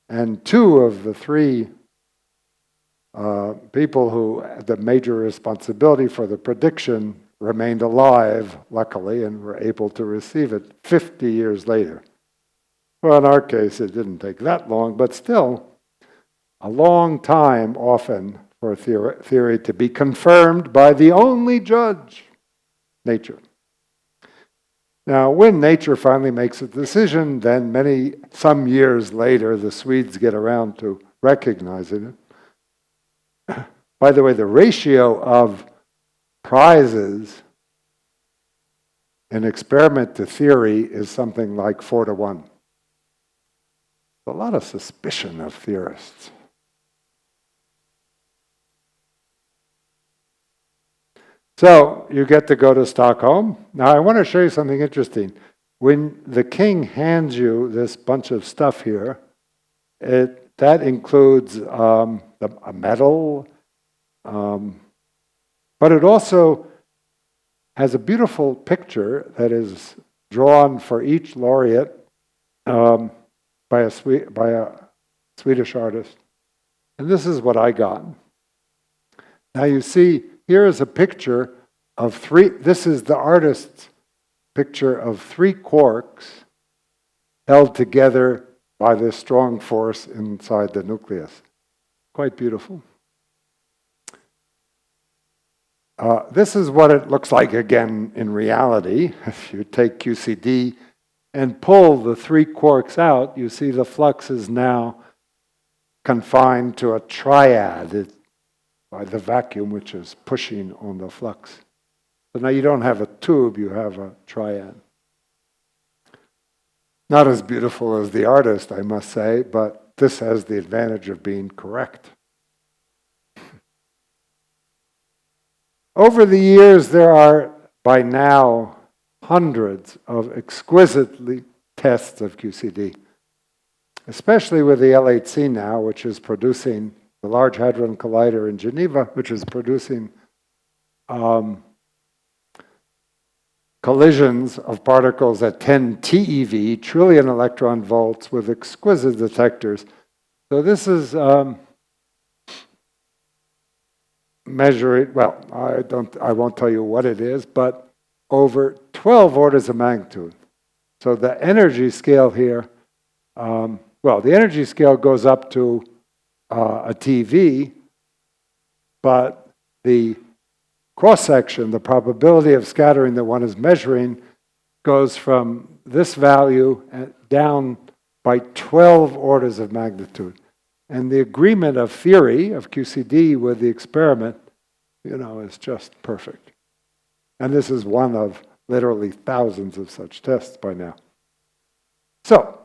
and 2 of the 3 people who had the major responsibility for the prediction remained alive, luckily, and were able to receive it 50 years later. Well, in our case, it didn't take that long, but still, a long time often for theory to be confirmed by the only judge, nature. Now, when nature finally makes a decision, then some years later, the Swedes get around to recognizing it. By the way, the ratio of prizes in experiment to theory is something like 4-to-1. A lot of suspicion of theorists. So, you get to go to Stockholm. Now, I want to show you something interesting. When the king hands you this bunch of stuff here, that includes a medal, but it also has a beautiful picture that is drawn for each laureate by a Swedish artist. And this is what I got. Now you see, here is a picture of 3, this is the artist's picture of 3 quarks held together by this strong force inside the nucleus. Quite beautiful. This is what it looks like again in reality. If you take QCD and pull the 3 quarks out, you see the flux is now confined to a triad by the vacuum which is pushing on the flux. So now you don't have a tube, you have a triad. Not as beautiful as the artist, I must say, but this has the advantage of being correct. Over the years, there are, by now, hundreds of exquisitely tests of QCD, especially with the L8C now, which is producing the Large Hadron Collider in Geneva, which is producing collisions of particles at 10 TeV, trillion electron volts, with exquisite detectors. So this is measuring, well, I won't tell you what it is, but over 12 orders of magnitude. So the energy scale here, well, the energy scale goes up to a TeV, but the cross-section, the probability of scattering that one is measuring, goes from this value down by 12 orders of magnitude. And the agreement of theory, of QCD, with the experiment, you know, is just perfect. And this is one of literally thousands of such tests by now. So,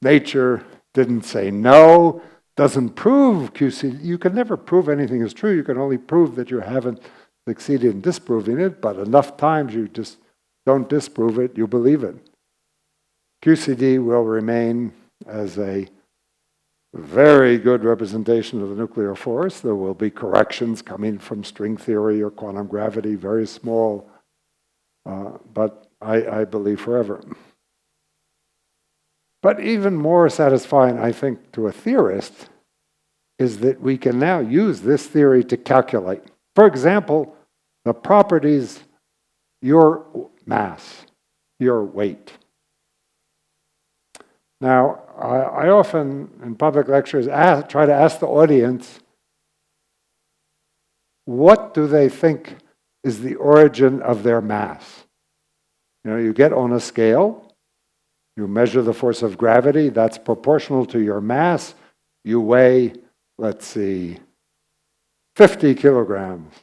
nature didn't say no, doesn't prove QCD. You can never prove anything is true. You can only prove that you haven't succeeded in disproving it, but enough times you just don't disprove it, you believe it. QCD will remain as a very good representation of the nuclear force. There will be corrections coming from string theory or quantum gravity, very small, but I believe forever. But even more satisfying, I think, to a theorist is that we can now use this theory to calculate. For example, the properties, your mass, your weight. Now, I often, in public lectures, try to ask the audience, what do they think is the origin of their mass? You know, you get on a scale, you measure the force of gravity, that's proportional to your mass. You weigh, let's see, 50 kilograms,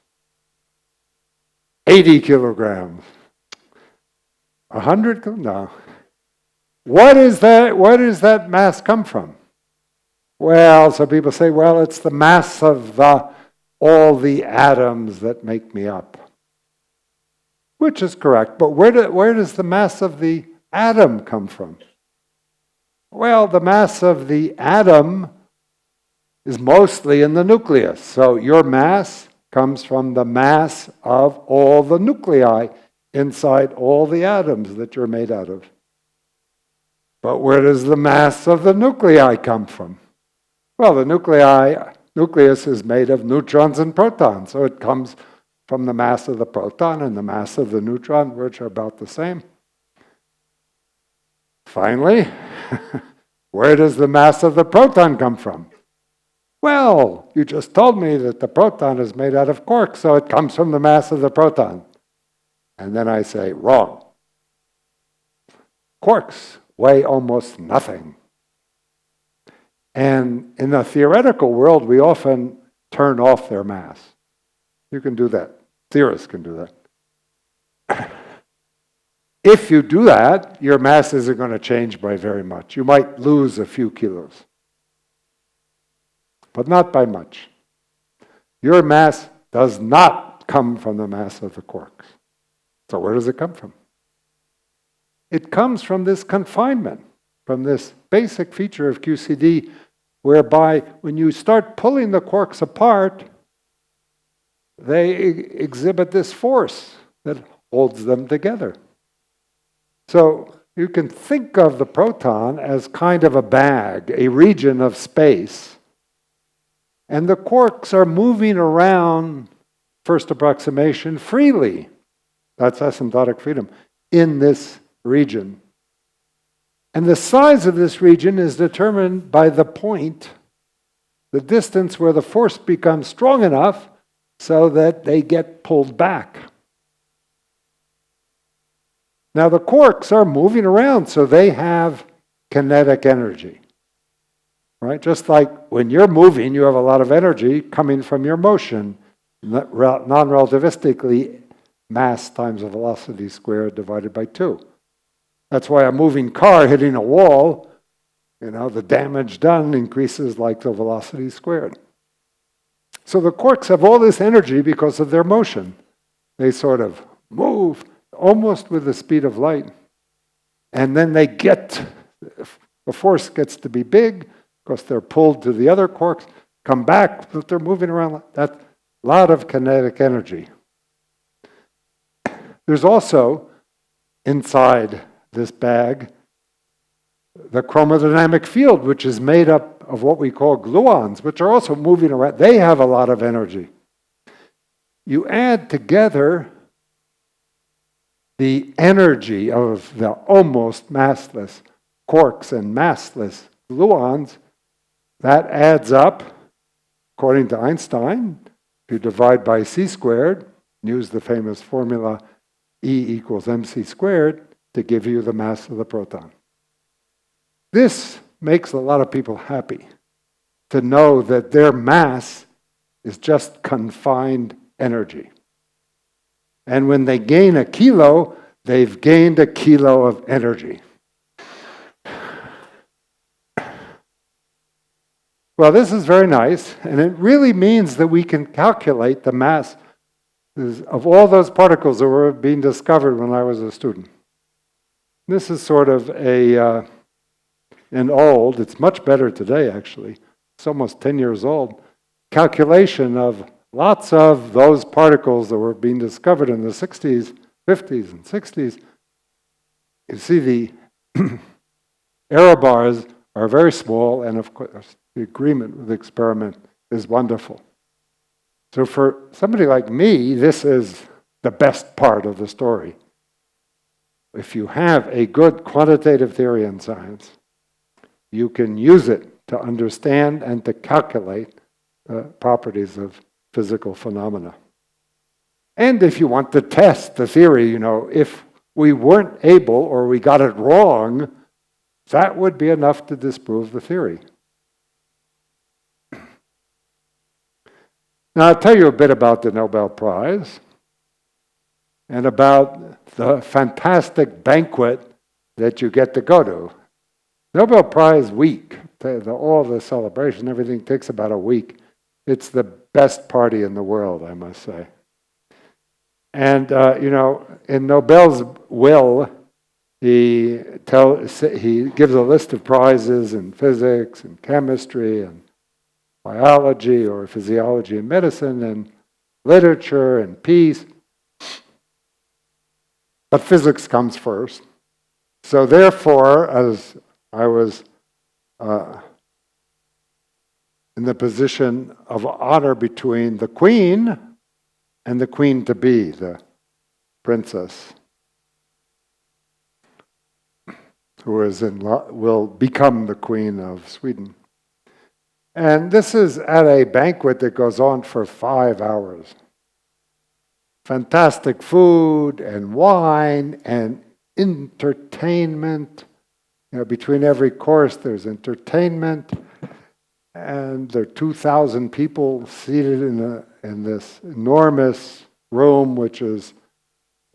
80 kilograms, 100 kilograms? No. What is that? Where does that mass come from? Well, some people say, well, it's the mass of all the atoms that make me up. Which is correct, but where does the mass of the atom come from? Well, the mass of the atom is mostly in the nucleus. So your mass comes from the mass of all the nuclei inside all the atoms that you're made out of. But where does the mass of the nuclei come from? Well, the nucleus is made of neutrons and protons, so it comes from the mass of the proton and the mass of the neutron, which are about the same. Finally, where does the mass of the proton come from? Well, you just told me that the proton is made out of quarks, so it comes from the mass of the proton. And then I say, wrong. Quarks weigh almost nothing. And in the theoretical world, we often turn off their mass. You can do that. Theorists can do that. If you do that, your mass isn't going to change by very much. You might lose a few kilos, but not by much. Your mass does not come from the mass of the quarks. So where does it come from? It comes from this confinement, from this basic feature of QCD, whereby when you start pulling the quarks apart, they exhibit this force that holds them together. So you can think of the proton as kind of a bag, a region of space, and the quarks are moving around, first approximation, freely. That's asymptotic freedom, in this region. And the size of this region is determined by the point, the distance where the force becomes strong enough so that they get pulled back. Now the quarks are moving around, so they have kinetic energy. Right? Just like when you're moving, you have a lot of energy coming from your motion. Non-relativistically, mass times the velocity squared divided by 2. That's why a moving car hitting a wall, you know, the damage done increases like the velocity squared. So the quarks have all this energy because of their motion. They sort of move almost with the speed of light. And then the force gets to be big because they're pulled to the other quarks, come back, but they're moving around. That's a lot of kinetic energy. There's also, inside this bag, the chromodynamic field, which is made up of what we call gluons, which are also moving around. They have a lot of energy. You add together the energy of the almost massless quarks and massless gluons. That adds up, according to Einstein, if you divide by c squared, use the famous formula E equals mc squared to give you the mass of the proton. This makes a lot of people happy to know that their mass is just confined energy. And when they gain a kilo, they've gained a kilo of energy. Well, this is very nice, and it really means that we can calculate the mass of all those particles that were being discovered when I was a student. This is sort of it's much better today actually, it's almost 10 years old, calculation of lots of those particles that were being discovered in the 60s, 50s, and 60s. You see the error bars are very small, and of course the agreement with the experiment is wonderful. So for somebody like me, this is the best part of the story. If you have a good quantitative theory in science, you can use it to understand and to calculate the properties of physical phenomena. And if you want to test the theory, if we weren't able or we got it wrong, that would be enough to disprove the theory. Now, I'll tell you a bit about the Nobel Prize and about the fantastic banquet that you get to go to. Nobel Prize week, all the celebration, everything takes about a week. It's the best party in the world, I must say. And, in Nobel's will, he gives a list of prizes in physics and chemistry and biology or physiology and medicine and literature and peace. But physics comes first. So therefore, as I was in the position of honor between the queen and the queen-to-be, the princess, who will become the Queen of Sweden. And this is at a banquet that goes on for 5 hours. Fantastic food and wine and entertainment. Between every course there's entertainment. And there are 2,000 people seated in this enormous room, which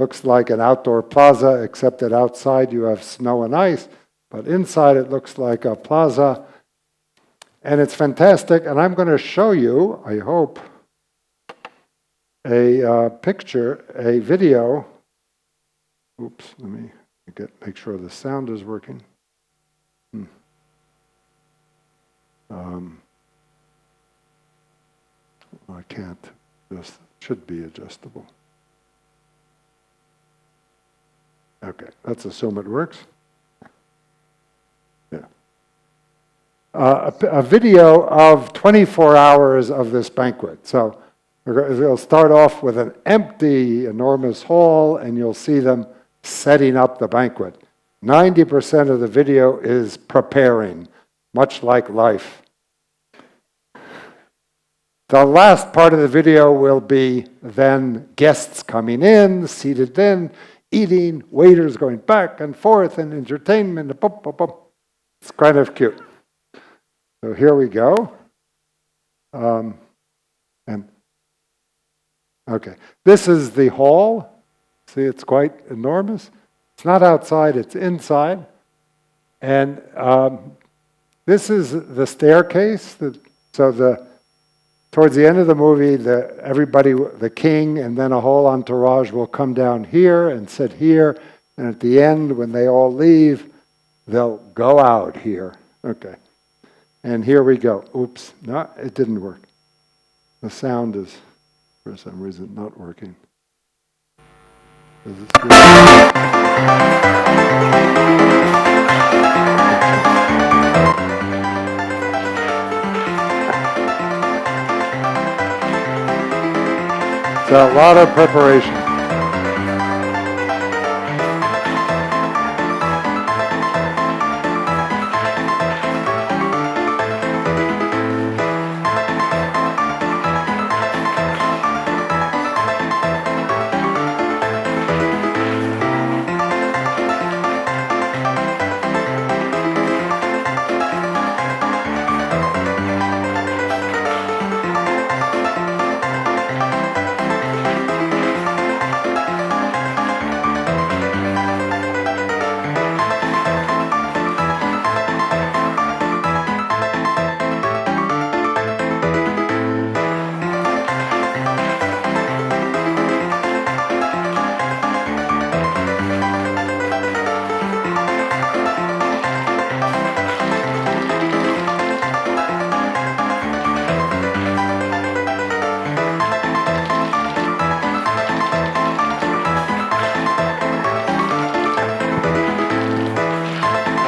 looks like an outdoor plaza, except that outside you have snow and ice, but inside it looks like a plaza. And it's fantastic, and I'm going to show you, I hope, a picture, a video. Oops, let me make sure the sound is working. I can't, just should be adjustable. Okay, let's assume it works. Yeah. A video of 24 hours of this banquet. So they'll start off with an empty, enormous hall, and you'll see them setting up the banquet. 90% of the video is preparing, much like life. The last part of the video will be then guests coming in, seated in, eating, waiters going back and forth, and entertainment. It's kind of cute. So here we go. Okay, this is the hall. See, it's quite enormous. It's not outside, it's inside. And this is the staircase. So towards the end of the movie, everybody, the king and then a whole entourage will come down here and sit here, and at the end, when they all leave, they'll go out here. Okay. And here we go. Oops. No, it didn't work. The sound is, for some reason, not working. It's a lot of preparation.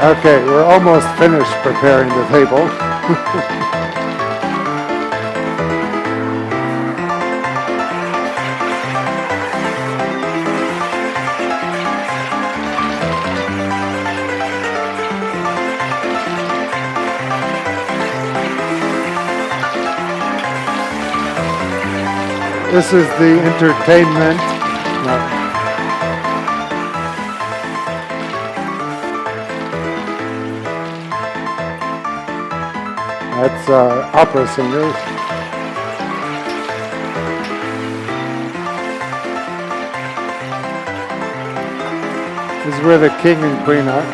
Okay, we're almost finished preparing the table. This is the entertainment. That's opera singers. This is where the king and queen are.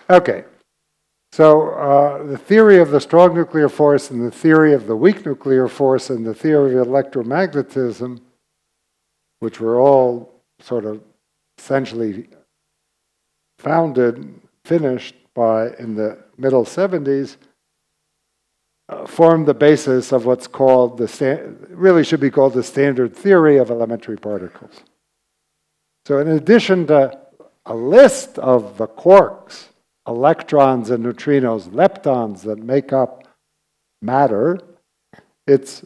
Okay. So the theory of the strong nuclear force and the theory of the weak nuclear force and the theory of electromagnetism, which were all sort of essentially finished in the middle 70s, formed the basis of what's called really should be called the standard theory of elementary particles. So in addition to a list of the quarks, electrons and neutrinos, leptons that make up matter, it's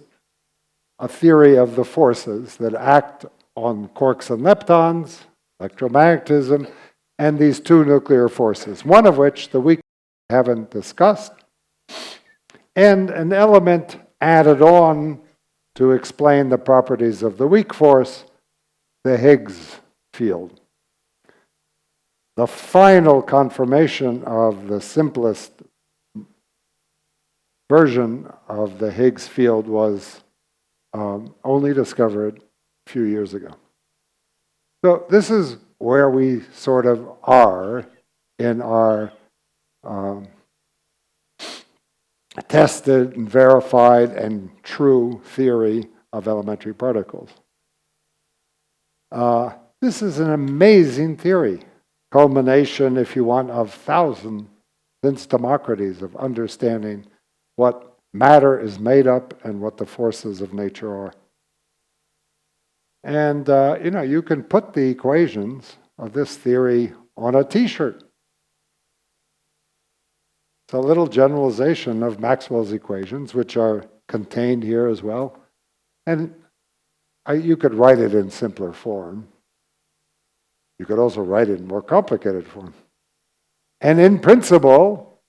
a theory of the forces that act on quarks and leptons, electromagnetism, and these two nuclear forces, one of which the weak haven't discussed, and an element added on to explain the properties of the weak force, the Higgs field. The final confirmation of the simplest version of the Higgs field was only discovered a few years ago. So this is where we sort of are in our tested and verified and true theory of elementary particles. This is an amazing theory. Culmination, if you want, of thousands, since Democritus, of understanding what matter is made up and what the forces of nature are. And, you can put the equations of this theory on a t-shirt. It's a little generalization of Maxwell's equations, which are contained here as well. And you could write it in simpler form. You could also write it in more complicated form. And in principle,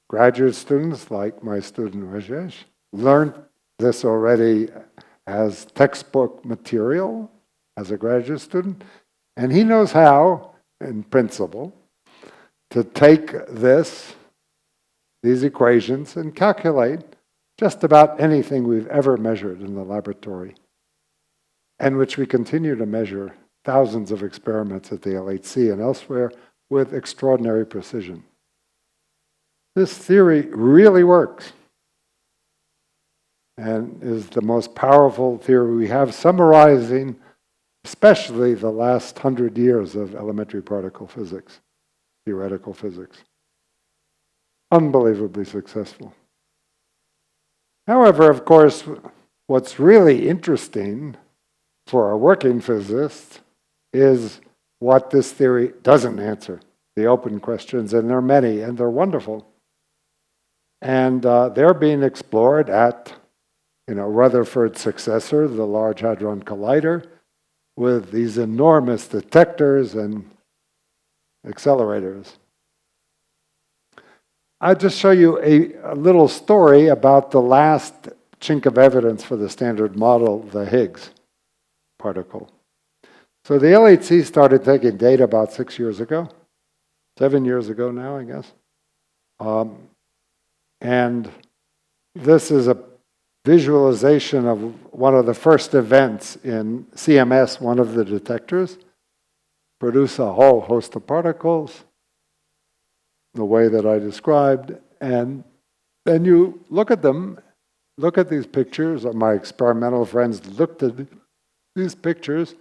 graduate students like my student Rajesh learned this already as textbook material as a graduate student. And he knows how, in principle, to take these equations and calculate just about anything we've ever measured in the laboratory, and which we continue to measure thousands of experiments at the LHC and elsewhere with extraordinary precision. This theory really works and is the most powerful theory we have, summarizing especially the last 100 years of elementary particle physics, theoretical physics. Unbelievably successful. However, of course, what's really interesting for a working physicist is what this theory doesn't answer, the open questions, and there are many, and they're wonderful. And they're being explored at Rutherford's successor, the Large Hadron Collider, with these enormous detectors and accelerators. I'll just show you a little story about the last chink of evidence for the Standard Model, the Higgs particle. So the LHC started taking data about 6 years ago, 7 years ago now, I guess. And this is a visualization of one of the first events in CMS, one of the detectors, produce a whole host of particles, the way that I described, and then you look at them, look at these pictures. My experimental friends looked at these pictures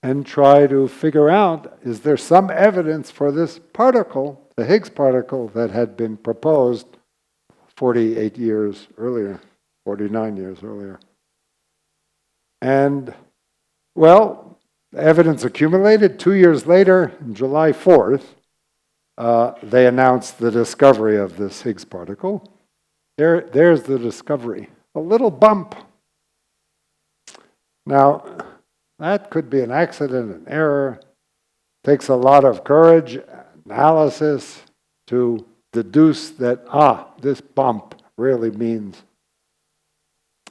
and try to figure out, is there some evidence for this particle, the Higgs particle, that had been proposed 48 years earlier, 49 years earlier. And, well, evidence accumulated. 2 years later, on July 4th, they announced the discovery of this Higgs particle. There's the discovery. A little bump. Now, that could be an accident, an error. Takes a lot of courage, analysis to deduce that, this bump really means.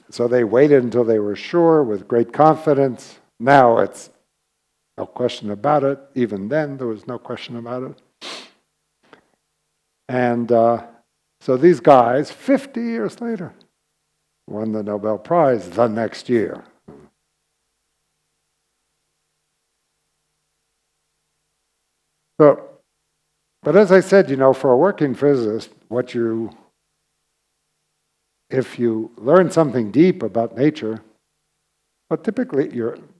So they waited until they were sure with great confidence. Now it's no question about it. Even then, there was no question about it. And so these guys, 50 years later, won the Nobel Prize the next year. So, but as I said, for a working physicist, if you learn something deep about nature, but typically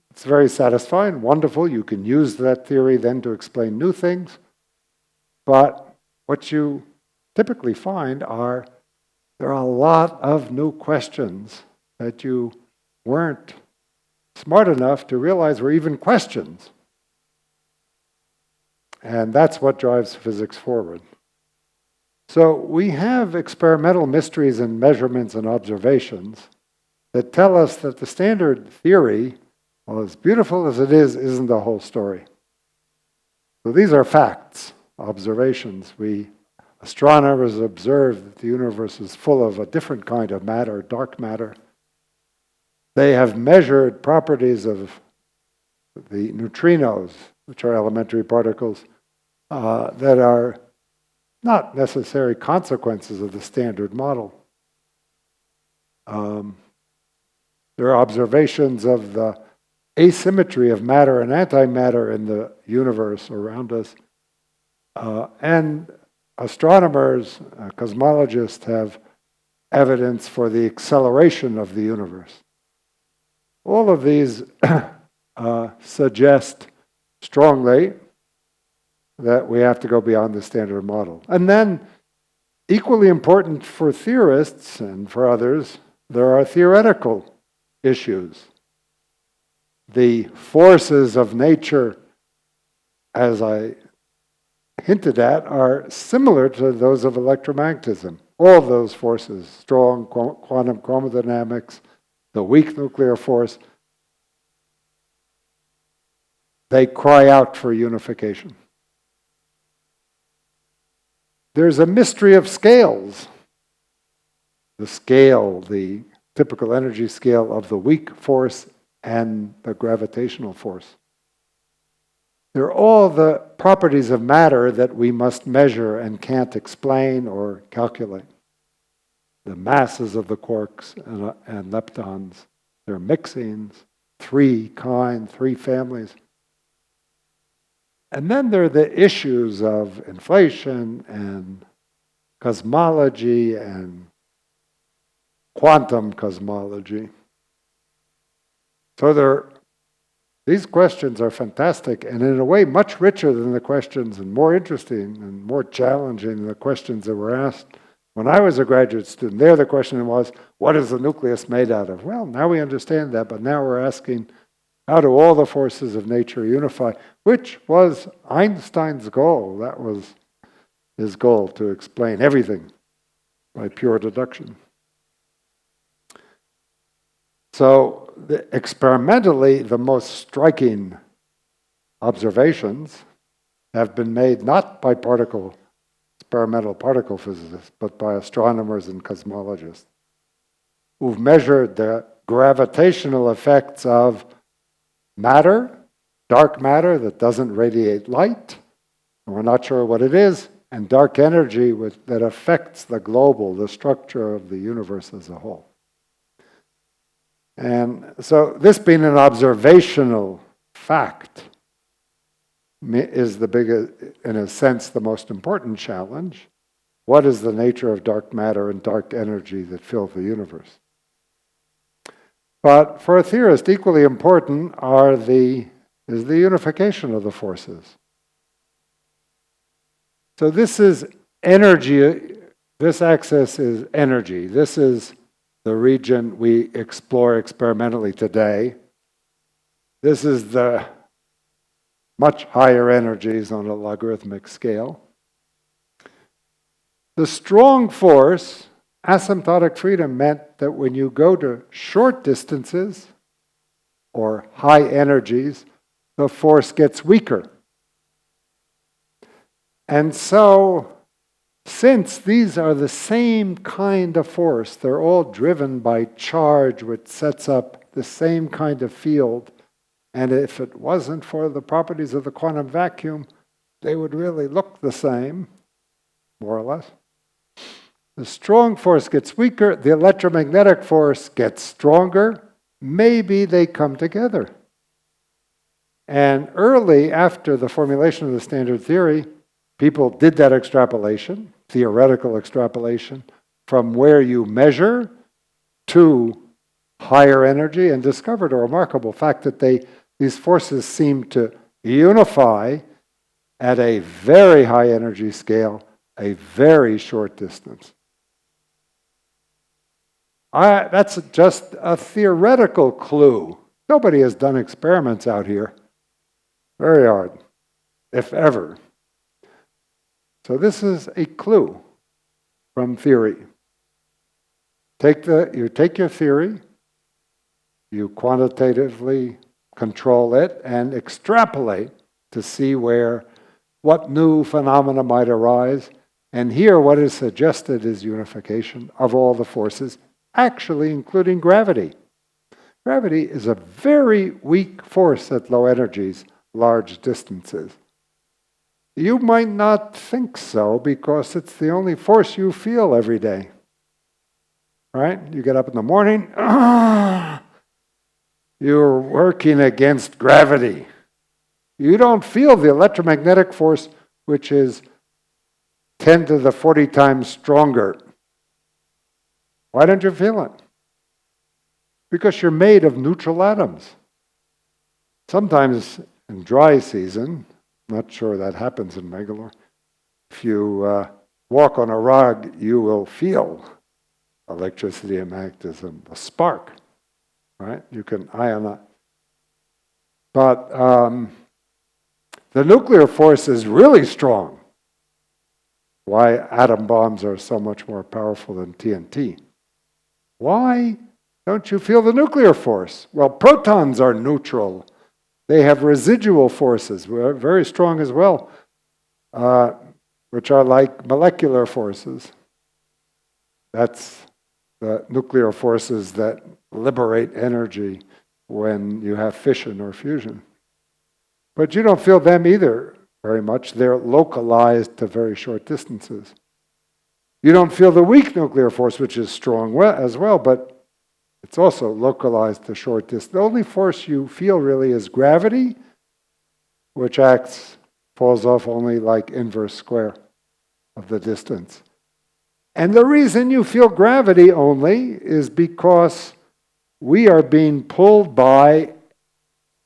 it's very satisfying, wonderful. You can use that theory then to explain new things. But what you typically find are there are a lot of new questions that you weren't smart enough to realize were even questions. And that's what drives physics forward. So we have experimental mysteries and measurements and observations that tell us that the standard theory, well, as beautiful as it is, isn't the whole story. So these are facts, observations. Astronomers observe that the universe is full of a different kind of matter, dark matter. They have measured properties of the neutrinos, which are elementary particles, that are not necessary consequences of the Standard Model. There are observations of the asymmetry of matter and antimatter in the universe around us. And astronomers, cosmologists have evidence for the acceleration of the universe. All of these suggest strongly that we have to go beyond the Standard Model. And then, equally important for theorists and for others, there are theoretical issues. The forces of nature, as I hinted at, are similar to those of electromagnetism. All of those forces, strong quantum chromodynamics, the weak nuclear force, they cry out for unification. There's a mystery of scales. The scale, the typical energy scale of the weak force and the gravitational force. They're all the properties of matter that we must measure and can't explain or calculate. the masses of the quarks and leptons. They're mixings, three families. And then there are the issues of inflation and cosmology and quantum cosmology. So these questions are fantastic, and in a way much richer than the questions, and more interesting and more challenging than the questions that were asked when I was a graduate student. There the question was, what is the nucleus made out of? Well, now we understand that, but now we're asking, how do all the forces of nature unify? Which was Einstein's goal. That was his goal, to explain everything by pure deduction. So experimentally, the most striking observations have been made not by experimental particle physicists, but by astronomers and cosmologists who've measured the gravitational effects of matter, dark matter that doesn't radiate light, and we're not sure what it is, and dark energy that affects the structure of the universe as a whole. And so this being an observational fact is in a sense, the most important challenge. What is the nature of dark matter and dark energy that fill the universe? But for a theorist, equally important is the unification of the forces. So this is energy. This axis is energy. This is the region we explore experimentally today. This is the much higher energies on a logarithmic scale. The strong force, asymptotic freedom, meant that when you go to short distances or high energies, the force gets weaker. And so, since these are the same kind of force, they're all driven by charge, which sets up the same kind of field, and if it wasn't for the properties of the quantum vacuum, they would really look the same, more or less. The strong force gets weaker, the electromagnetic force gets stronger, maybe they come together. And early after the formulation of the standard theory, people did that extrapolation, theoretical extrapolation, from where you measure to higher energy, and discovered a remarkable fact that these forces seem to unify at a very high energy scale, a very short distance. That's just a theoretical clue. Nobody has done experiments out here. Very hard, if ever. So this is a clue from theory. You take your theory, you quantitatively control it, and extrapolate to see what new phenomena might arise. And here what is suggested is unification of all the forces, actually including gravity. Gravity is a very weak force at low energies, large distances. You might not think so because it's the only force you feel every day. Right? You get up in the morning, you're working against gravity. You don't feel the electromagnetic force, which is 10 to the 40 times stronger. Why don't you feel it? Because you're made of neutral atoms. Sometimes in dry season, not sure that happens in Bangalore, if you walk on a rug, you will feel electricity and magnetism, a spark, right? You can ionize. But the nuclear force is really strong. Why atom bombs are so much more powerful than TNT. Why don't you feel the nuclear force? Well, protons are neutral. They have residual forces, very strong as well, which are like molecular forces. That's the nuclear forces that liberate energy when you have fission or fusion. But you don't feel them either very much. They're localized to very short distances. You don't feel the weak nuclear force, which is strong as well, but it's also localized to short distance. The only force you feel really is gravity, which falls off only like inverse square of the distance. And the reason you feel gravity only is because we are being pulled by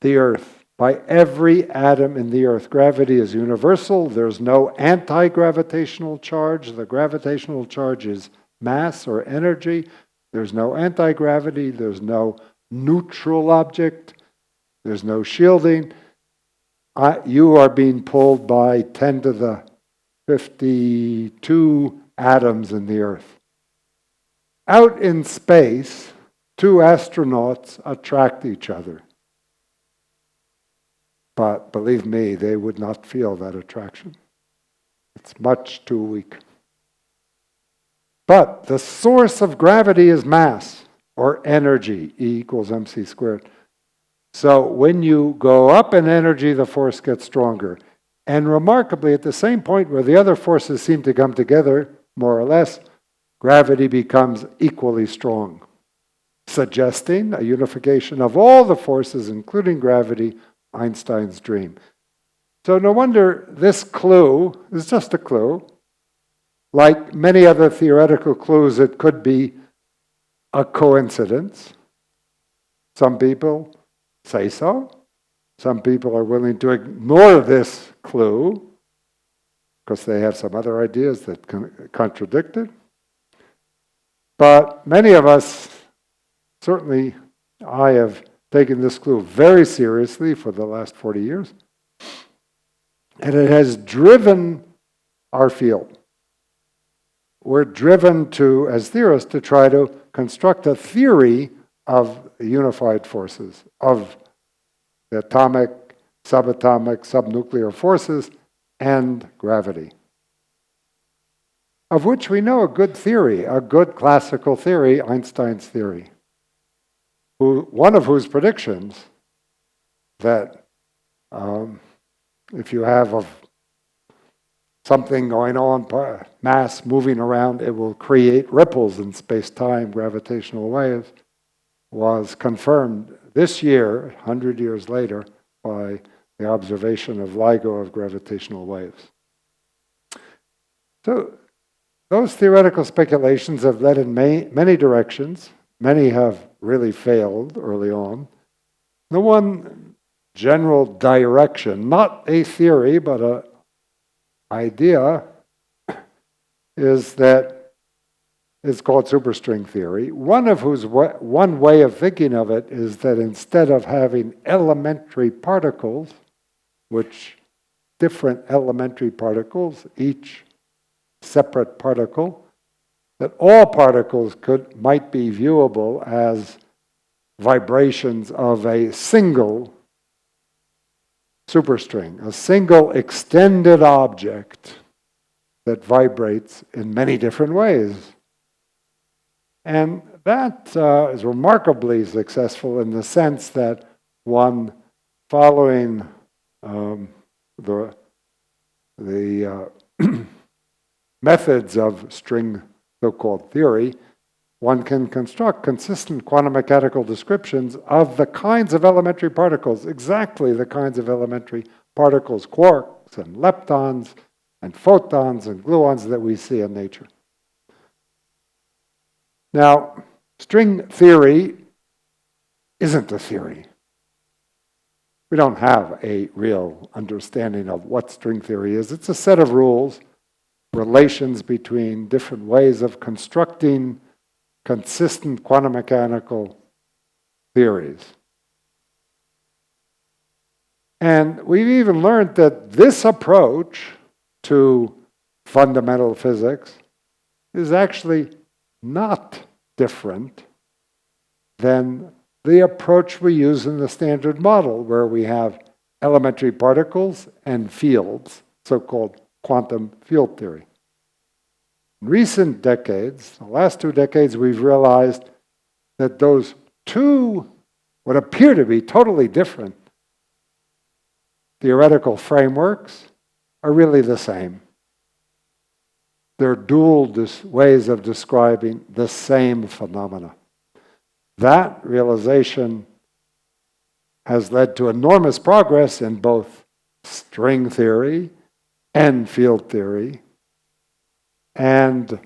the Earth, by every atom in the Earth. Gravity is universal. There's no anti-gravitational charge. The gravitational charge is mass or energy. There's no anti-gravity. There's no neutral object. There's no shielding. You are being pulled by 10 to the 52 atoms in the Earth. Out in space, two astronauts attract each other. But believe me, they would not feel that attraction. It's much too weak. But the source of gravity is mass, or energy, E equals mc squared. So when you go up in energy, the force gets stronger. And remarkably, at the same point where the other forces seem to come together, more or less, gravity becomes equally strong, suggesting a unification of all the forces, including gravity, Einstein's dream. So no wonder this clue is just a clue. Like many other theoretical clues, it could be a coincidence. Some people say so. Some people are willing to ignore this clue because they have some other ideas that contradict it. But many of us, certainly I have taken this clue very seriously for the last 40 years. And it has driven our field. We're driven to, as theorists, to try to construct a theory of unified forces, of the atomic, subatomic, subnuclear forces, and gravity, of which we know a good theory, a good classical theory, Einstein's theory, one of whose predictions that if you have something going on, mass moving around, it will create ripples in space-time, gravitational waves, was confirmed this year, 100 years later, by the observation of LIGO of gravitational waves. So those theoretical speculations have led in many directions. Many have really failed early on. The one general direction, not a theory, but an idea, is called superstring theory. One way of thinking of it is that instead of having elementary particles, which different elementary particles, each separate particle, that all particles might be viewable as vibrations of a single superstring, a single extended object that vibrates in many different ways. And that is remarkably successful in the sense that one, following the methods of string so-called theory, one can construct consistent quantum mechanical descriptions of the kinds of elementary particles, exactly the kinds of elementary particles, quarks and leptons and photons and gluons that we see in nature. Now, string theory isn't a theory. We don't have a real understanding of what string theory is. It's a set of rules, relations between different ways of constructing consistent quantum mechanical theories. And we've even learned that this approach to fundamental physics is actually not different than the approach we use in the Standard Model, where we have elementary particles and fields, so-called quantum field theory. In recent decades, the last 2 decades, we've realized that those two, what appear to be totally different theoretical frameworks, are really the same. They're dual ways of describing the same phenomena. That realization has led to enormous progress in both string theory and field theory, and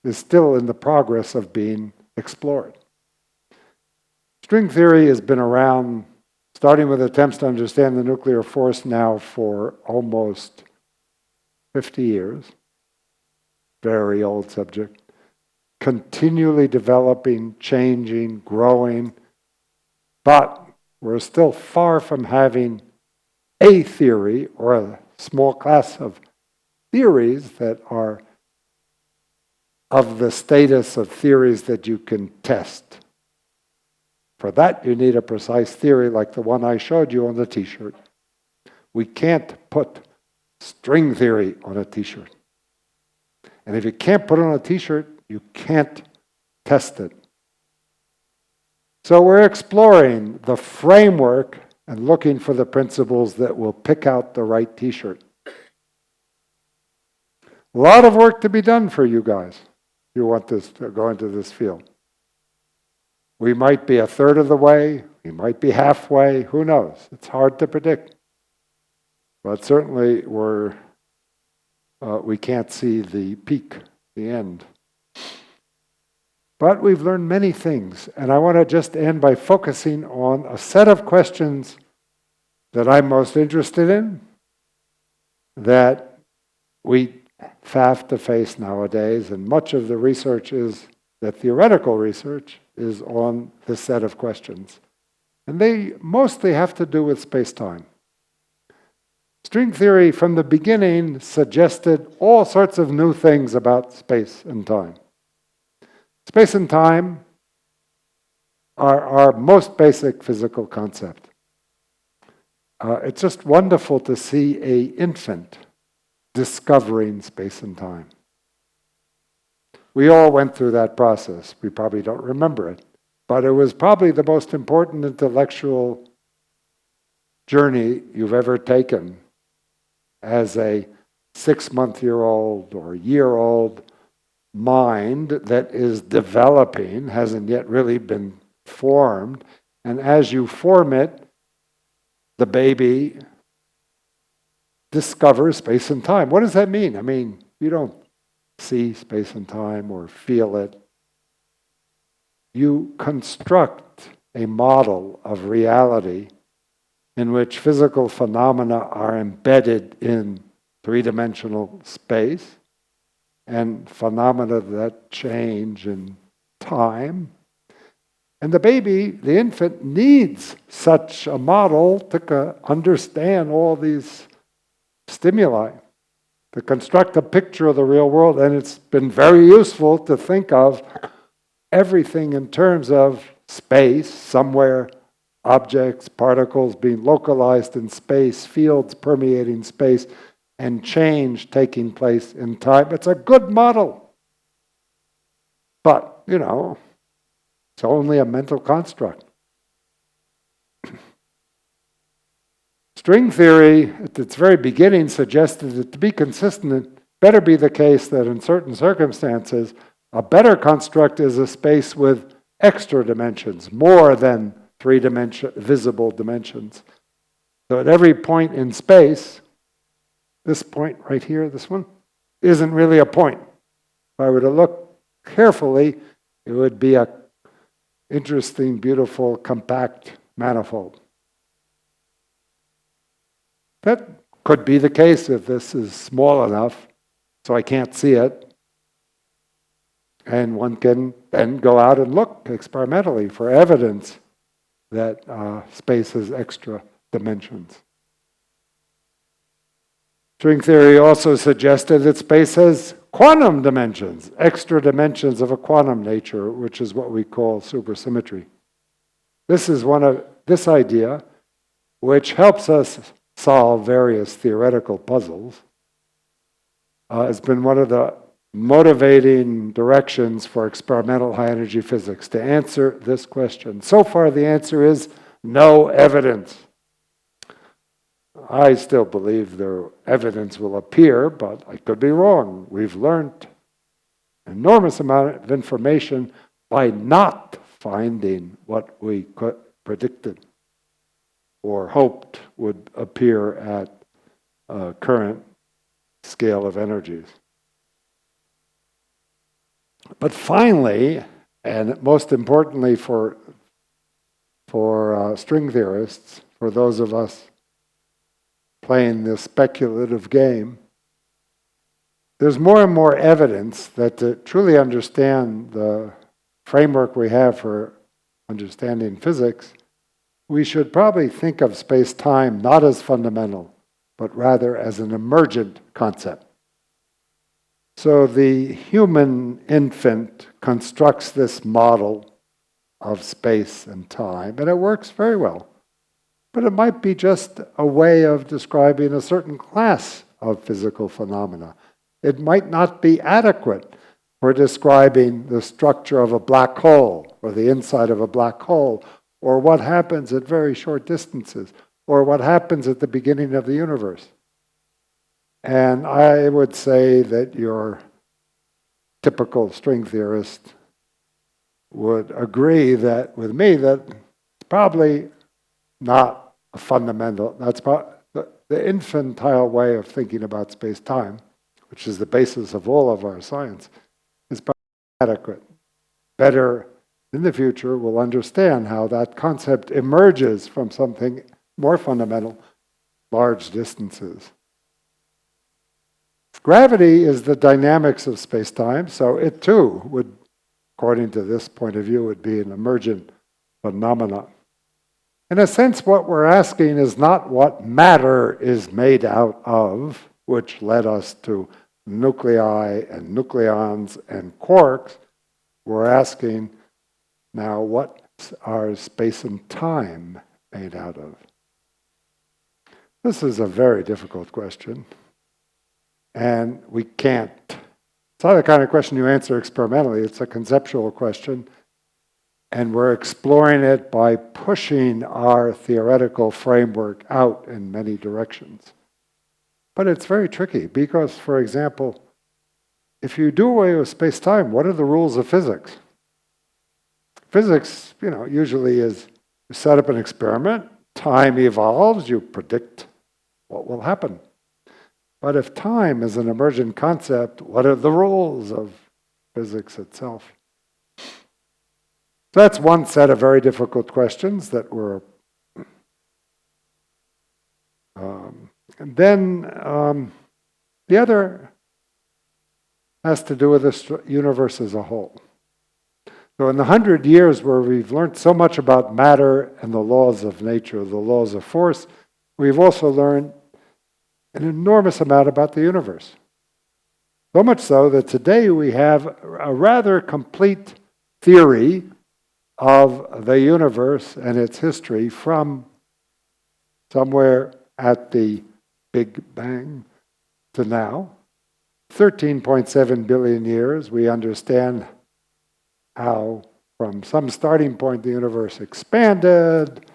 is still in the progress of being explored. String theory has been around, starting with attempts to understand the nuclear force now for almost 50 years. Very old subject. Continually developing, changing, growing, but we're still far from having a theory or a small class of theories that are of the status of theories that you can test. For that, you need a precise theory like the one I showed you on the t-shirt. We can't put string theory on a t-shirt. And if you can't put it on a t-shirt, you can't test it. So we're exploring the framework and looking for the principles that will pick out the right t-shirt. A lot of work to be done for you guys if you want this to go into this field. We might be a third of the way, we might be halfway, who knows? It's hard to predict. But certainly we can't see the peak, the end. But we've learned many things, and I want to just end by focusing on a set of questions that I'm most interested in, that we have to face nowadays, and much of the research is, the theoretical research, is on this set of questions. And they mostly have to do with space-time. String theory from the beginning suggested all sorts of new things about space and time. Space and time are our most basic physical concept. It's just wonderful to see an infant discovering space and time. We all went through that process. We probably don't remember it, but it was probably the most important intellectual journey you've ever taken as a 6-month-old or year-old mind that is developing, hasn't yet really been formed, and as you form it, the baby discovers space and time. What does that mean? I mean, you don't see space and time or feel it. You construct a model of reality in which physical phenomena are embedded in three-dimensional space and phenomena that change in time. And the baby, the infant, needs such a model to understand all these stimuli, to construct a picture of the real world. And it's been very useful to think of everything in terms of space, somewhere, objects, particles being localized in space, fields permeating space, and change taking place in time. It's a good model. But, it's only a mental construct. String theory, at its very beginning, suggested that to be consistent, it better be the case that in certain circumstances, a better construct is a space with extra dimensions, more than visible dimensions. So at every point in space, this point right here, this one, isn't really a point. If I were to look carefully, it would be a interesting, beautiful, compact manifold. That could be the case if this is small enough so I can't see it. And one can then go out and look experimentally for evidence that space has extra dimensions. String theory also suggested that space has quantum dimensions, extra dimensions of a quantum nature, which is what we call supersymmetry. This idea, which helps us solve various theoretical puzzles, has been one of the motivating directions for experimental high-energy physics to answer this question. So far, the answer is no evidence. I still believe the evidence will appear, but I could be wrong. We've learned an enormous amount of information by not finding what we predicted or hoped would appear at a current scale of energies. But finally, and most importantly for string theorists, for those of us playing this speculative game, there's more and more evidence that to truly understand the framework we have for understanding physics, we should probably think of space-time not as fundamental, but rather as an emergent concept. So the human infant constructs this model of space and time, and it works very well. But it might be just a way of describing a certain class of physical phenomena. It might not be adequate for describing the structure of a black hole, or the inside of a black hole, or what happens at very short distances, or what happens at the beginning of the universe. And I would say that your typical string theorist would agree that with me that it's probably not a fundamental, that's the infantile way of thinking about space-time, which is the basis of all of our science, is probably adequate. Better in the future, we'll understand how that concept emerges from something more fundamental, large distances. Gravity is the dynamics of space-time, so it too would, according to this point of view, would be an emergent phenomenon. In a sense, what we're asking is not what matter is made out of, which led us to nuclei and nucleons and quarks. We're asking now, what are space and time made out of? This is a very difficult question. And we can't. It's not the kind of question you answer experimentally. It's a conceptual question. And we're exploring it by pushing our theoretical framework out in many directions. But it's very tricky because, for example, if you do away with space-time, what are the rules of physics? Physics, usually is you set up an experiment, time evolves, you predict what will happen. But if time is an emergent concept, what are the rules of physics itself? So that's one set of very difficult questions that we're... and then the other has to do with the universe as a whole. So in the 100 years where we've learned so much about matter and the laws of nature, the laws of force, we've also learned an enormous amount about the universe. So much so that today we have a rather complete theory of the universe and its history from somewhere at the Big Bang to now. 13.7 billion years, we understand how from some starting point the universe expanded,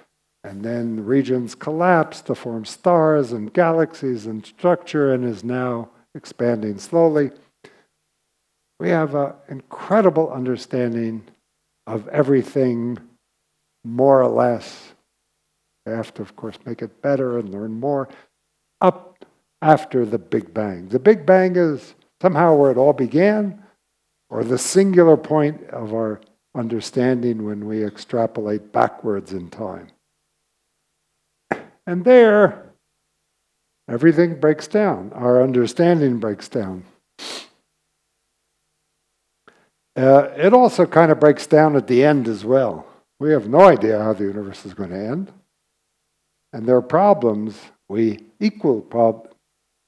and then regions collapsed to form stars and galaxies and structure, and is now expanding slowly. We have an incredible understanding of everything, more or less. We have to, of course, make it better and learn more, up after the Big Bang. The Big Bang is somehow where it all began, or the singular point of our understanding when we extrapolate backwards in time. And there, everything breaks down. Our understanding breaks down. It also kind of breaks down at the end as well. We have no idea how the universe is going to end. And there are problems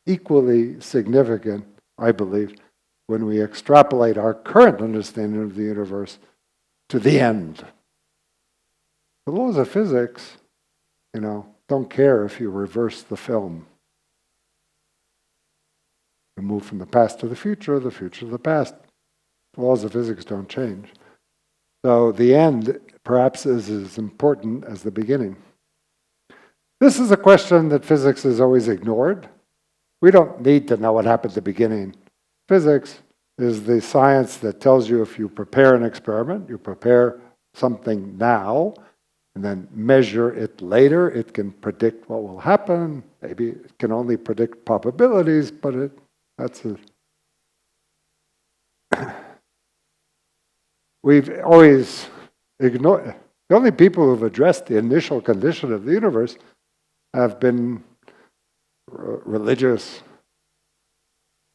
equally significant, I believe, when we extrapolate our current understanding of the universe to the end. The laws of physics, don't care if you reverse the film. You move from the past to the future to the past. The laws of physics don't change. So the end perhaps is as important as the beginning. This is a question that physics has always ignored. We don't need to know what happened at the beginning. Physics is the science that tells you if you prepare an experiment, you prepare something now, and then measure it later, it can predict what will happen. Maybe it can only predict probabilities, but that's it. We've always ignored. The only people who've addressed the initial condition of the universe have been religious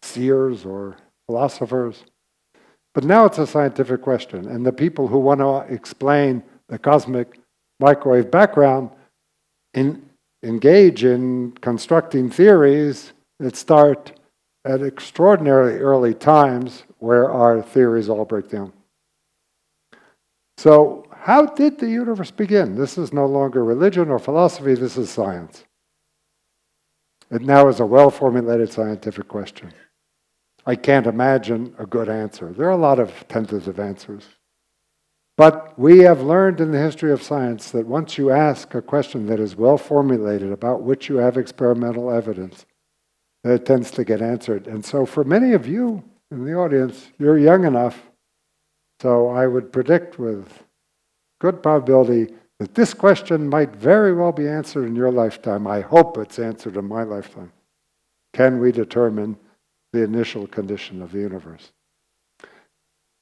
seers or philosophers. But now it's a scientific question, and the people who want to explain the cosmic microwave background engage in constructing theories that start at extraordinarily early times where our theories all break down. So, how did the universe begin? This is no longer religion or philosophy, this is science. It now is a well-formulated scientific question. I can't imagine a good answer. There are a lot of tentative answers. But we have learned in the history of science that once you ask a question that is well-formulated, about which you have experimental evidence, that it tends to get answered. And so for many of you in the audience, you're young enough, so I would predict with good probability that this question might very well be answered in your lifetime. I hope it's answered in my lifetime. Can we determine the initial condition of the universe?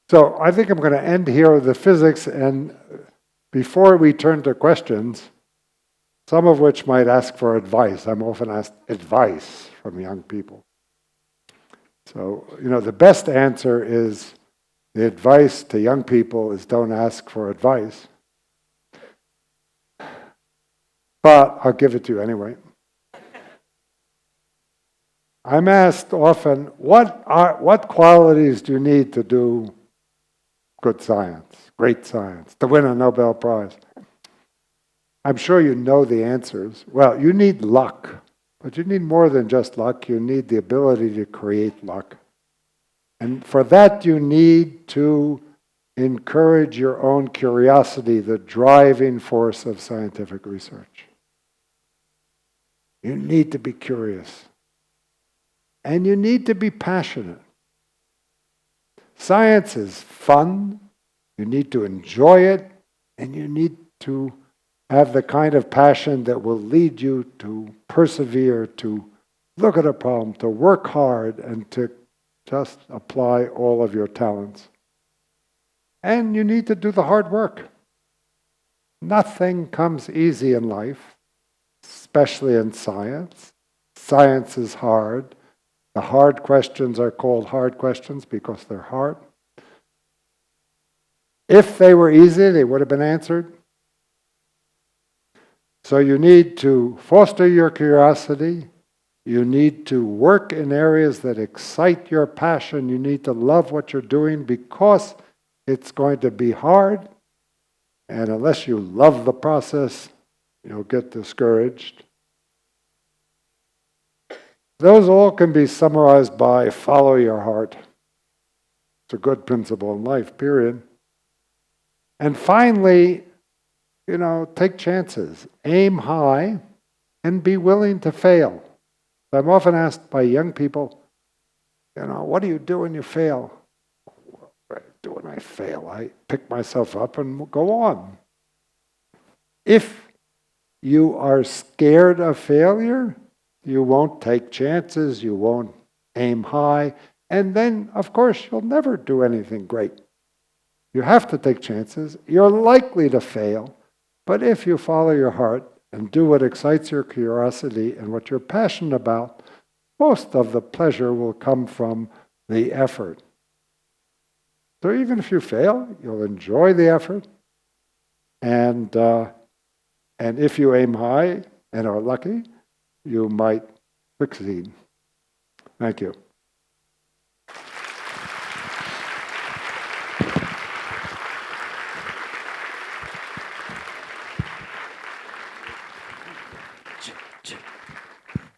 So I think I'm going to end here with the physics, and before we turn to questions, some of which might ask for advice. I'm often asked advice from young people. So, the best answer is, the advice to young people is don't ask for advice. But I'll give it to you anyway. I'm asked often, what qualities do you need to do good science, great science, to win a Nobel Prize? I'm sure you know the answers. Well, you need luck, but you need more than just luck. You need the ability to create luck. And for that, you need to encourage your own curiosity, the driving force of scientific research. You need to be curious. And you need to be passionate. Science is fun. You need to enjoy it. And you need to have the kind of passion that will lead you to persevere, to look at a problem, to work hard, and to just apply all of your talents. And you need to do the hard work. Nothing comes easy in life, especially in science. Science is hard. The hard questions are called hard questions because they're hard. If they were easy, they would have been answered. So you need to foster your curiosity. You need to work in areas that excite your passion. You need to love what you're doing because it's going to be hard. And unless you love the process, you'll get discouraged. Those all can be summarized by follow your heart. It's a good principle in life, period. And finally, take chances. Aim high and be willing to fail. I'm often asked by young people, what do you do when you fail? What do I do when I fail? I pick myself up and go on. If you are scared of failure, you won't take chances, you won't aim high, and then, of course, you'll never do anything great. You have to take chances. You're likely to fail, but if you follow your heart and do what excites your curiosity and what you're passionate about, most of the pleasure will come from the effort. So even if you fail, you'll enjoy the effort, and if you aim high and are lucky, you might succeed. Thank you.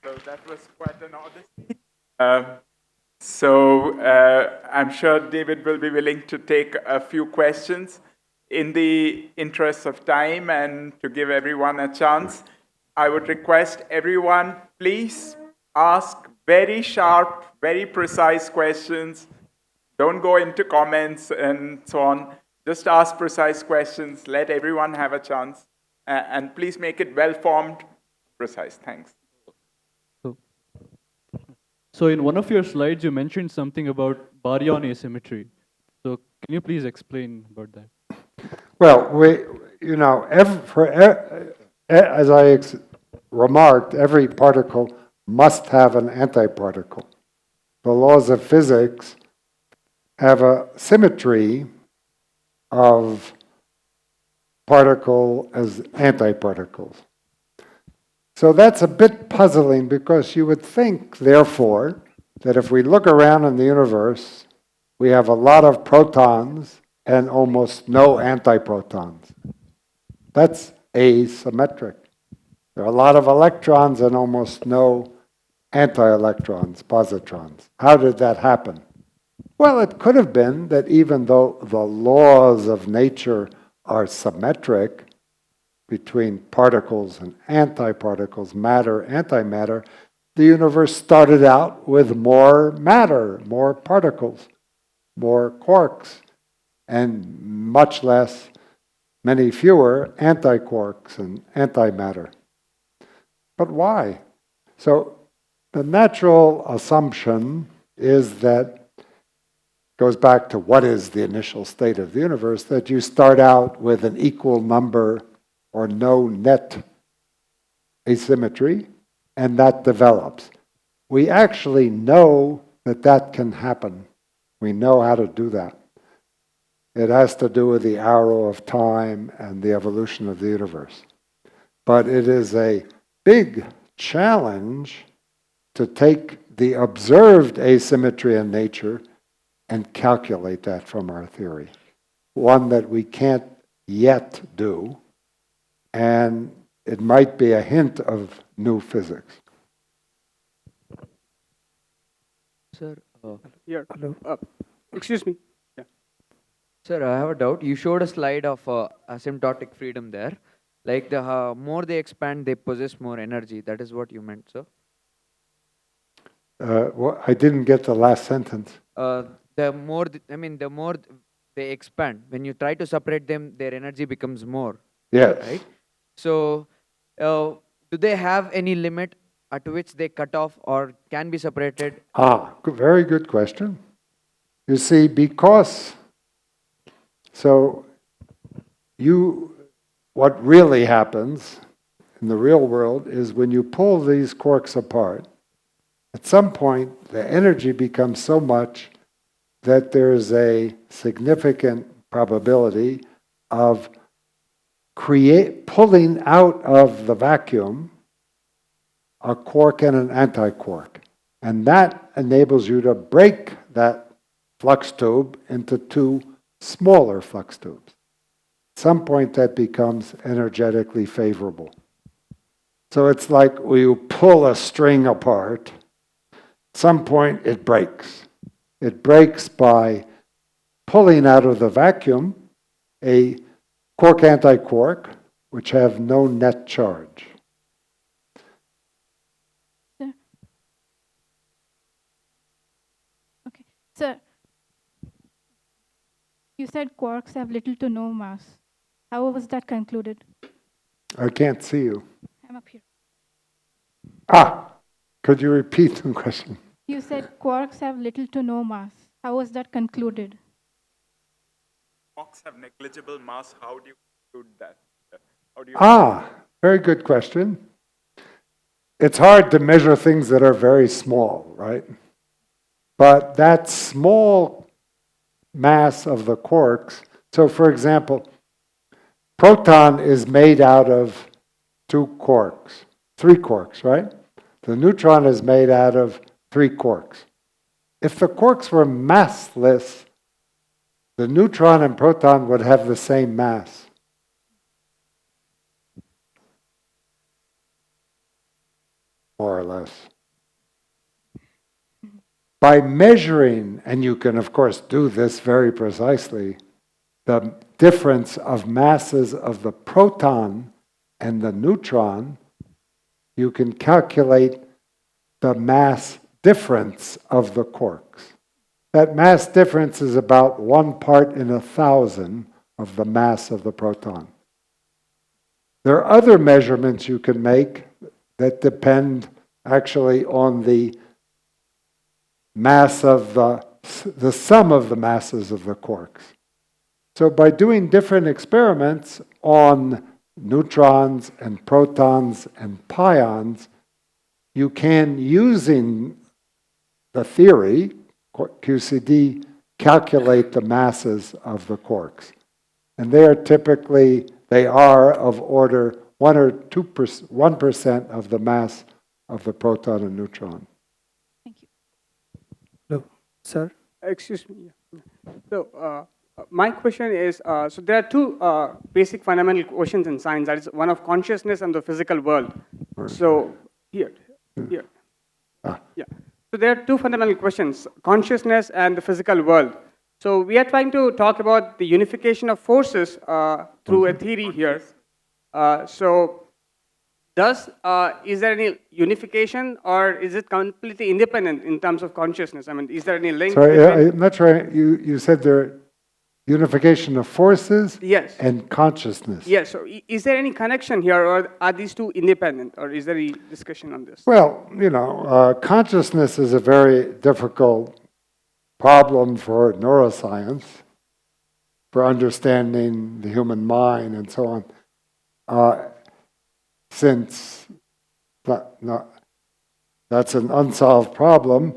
So that was quite an odyssey. I'm sure David will be willing to take a few questions. In the interest of time and to give everyone a chance, I would request everyone, please ask very sharp, very precise questions. Don't go into comments and so on. Just ask precise questions. Let everyone have a chance. And please make it well-formed, precise. Thanks. So, so in one of your slides, you mentioned something about baryon asymmetry. So can you please explain about that? Well, as I remarked, every particle must have an antiparticle. The laws of physics have a symmetry of particle as antiparticles. So that's a bit puzzling because you would think, therefore, that if we look around in the universe, we have a lot of protons and almost no antiprotons. That's asymmetric. There are a lot of electrons and almost no anti-electrons, positrons. How did that happen? Well, it could have been that even though the laws of nature are symmetric between particles and antiparticles, matter, antimatter, the universe started out with more matter, more particles, more quarks, and much less, many fewer antiquarks and antimatter. But why? So the natural assumption is that, goes back to what is the initial state of the universe, that you start out with an equal number or no net asymmetry, and that develops. We actually know that that can happen. We know how to do that. It has to do with the arrow of time and the evolution of the universe. But it is a big challenge to take the observed asymmetry in nature and calculate that from our theory. One that we can't yet do, and it might be a hint of new physics. Sir, Here. Excuse me. sir, I have a doubt. You showed a slide of asymptotic freedom there. Like the more they expand, they possess more energy. That is what you meant, sir? Well, I didn't get the last sentence. The more they expand, when you try to separate them, their energy becomes more. Yes. Right? So, do they have any limit at which they cut off or can be separated? Very good question. You see, what really happens in the real world is when you pull these quarks apart, at some point the energy becomes so much that there's a significant probability of pulling out of the vacuum a quark and an antiquark. And that enables you to break that flux tube into two smaller flux tubes. At some point that becomes energetically favorable. So it's like you pull a string apart, at some point it breaks. It breaks by pulling out of the vacuum a quark-antiquark, which have no net charge. Sir. Okay. Sir, you said quarks have little to no mass. How was that concluded? I can't see you. I'm up here. Could you repeat the question? You said quarks have little to no mass. How was that concluded? Quarks have negligible mass. How do you conclude that? How do you Very good question. It's hard to measure things that are very small, right? But that small mass of the quarks, so for example, proton is made out of three quarks, right? The neutron is made out of 3 quarks. If the quarks were massless, the neutron and proton would have the same mass. More or less. By measuring, and you can of course do this very precisely, the difference of masses of the proton and the neutron, you can calculate the mass difference of the quarks. That mass difference is about 1 part in 1,000 of the mass of the proton. There are other measurements you can make that depend actually on the mass of the sum of the masses of the quarks. So by doing different experiments on neutrons and protons and pions, you can, using the theory, QCD, calculate the masses of the quarks. And they are of order 1 or 2%, 1% of the mass of the proton and neutron. Thank you. Hello, sir. Excuse me. So, my question is, so there are two basic fundamental questions in science. That is one of consciousness and the physical world. So, here. Yeah. So there are two fundamental questions, consciousness and the physical world. So we are trying to talk about the unification of forces through a theory here. Is there any unification, or is it completely independent in terms of consciousness? I mean, is there any link? Sorry, I'm not sure. You said there unification of forces, yes, and consciousness. Yes. So is there any connection here, or are these two independent, or is there any discussion on this? Well, consciousness is a very difficult problem for neuroscience, for understanding the human mind and so on. Since that's an unsolved problem,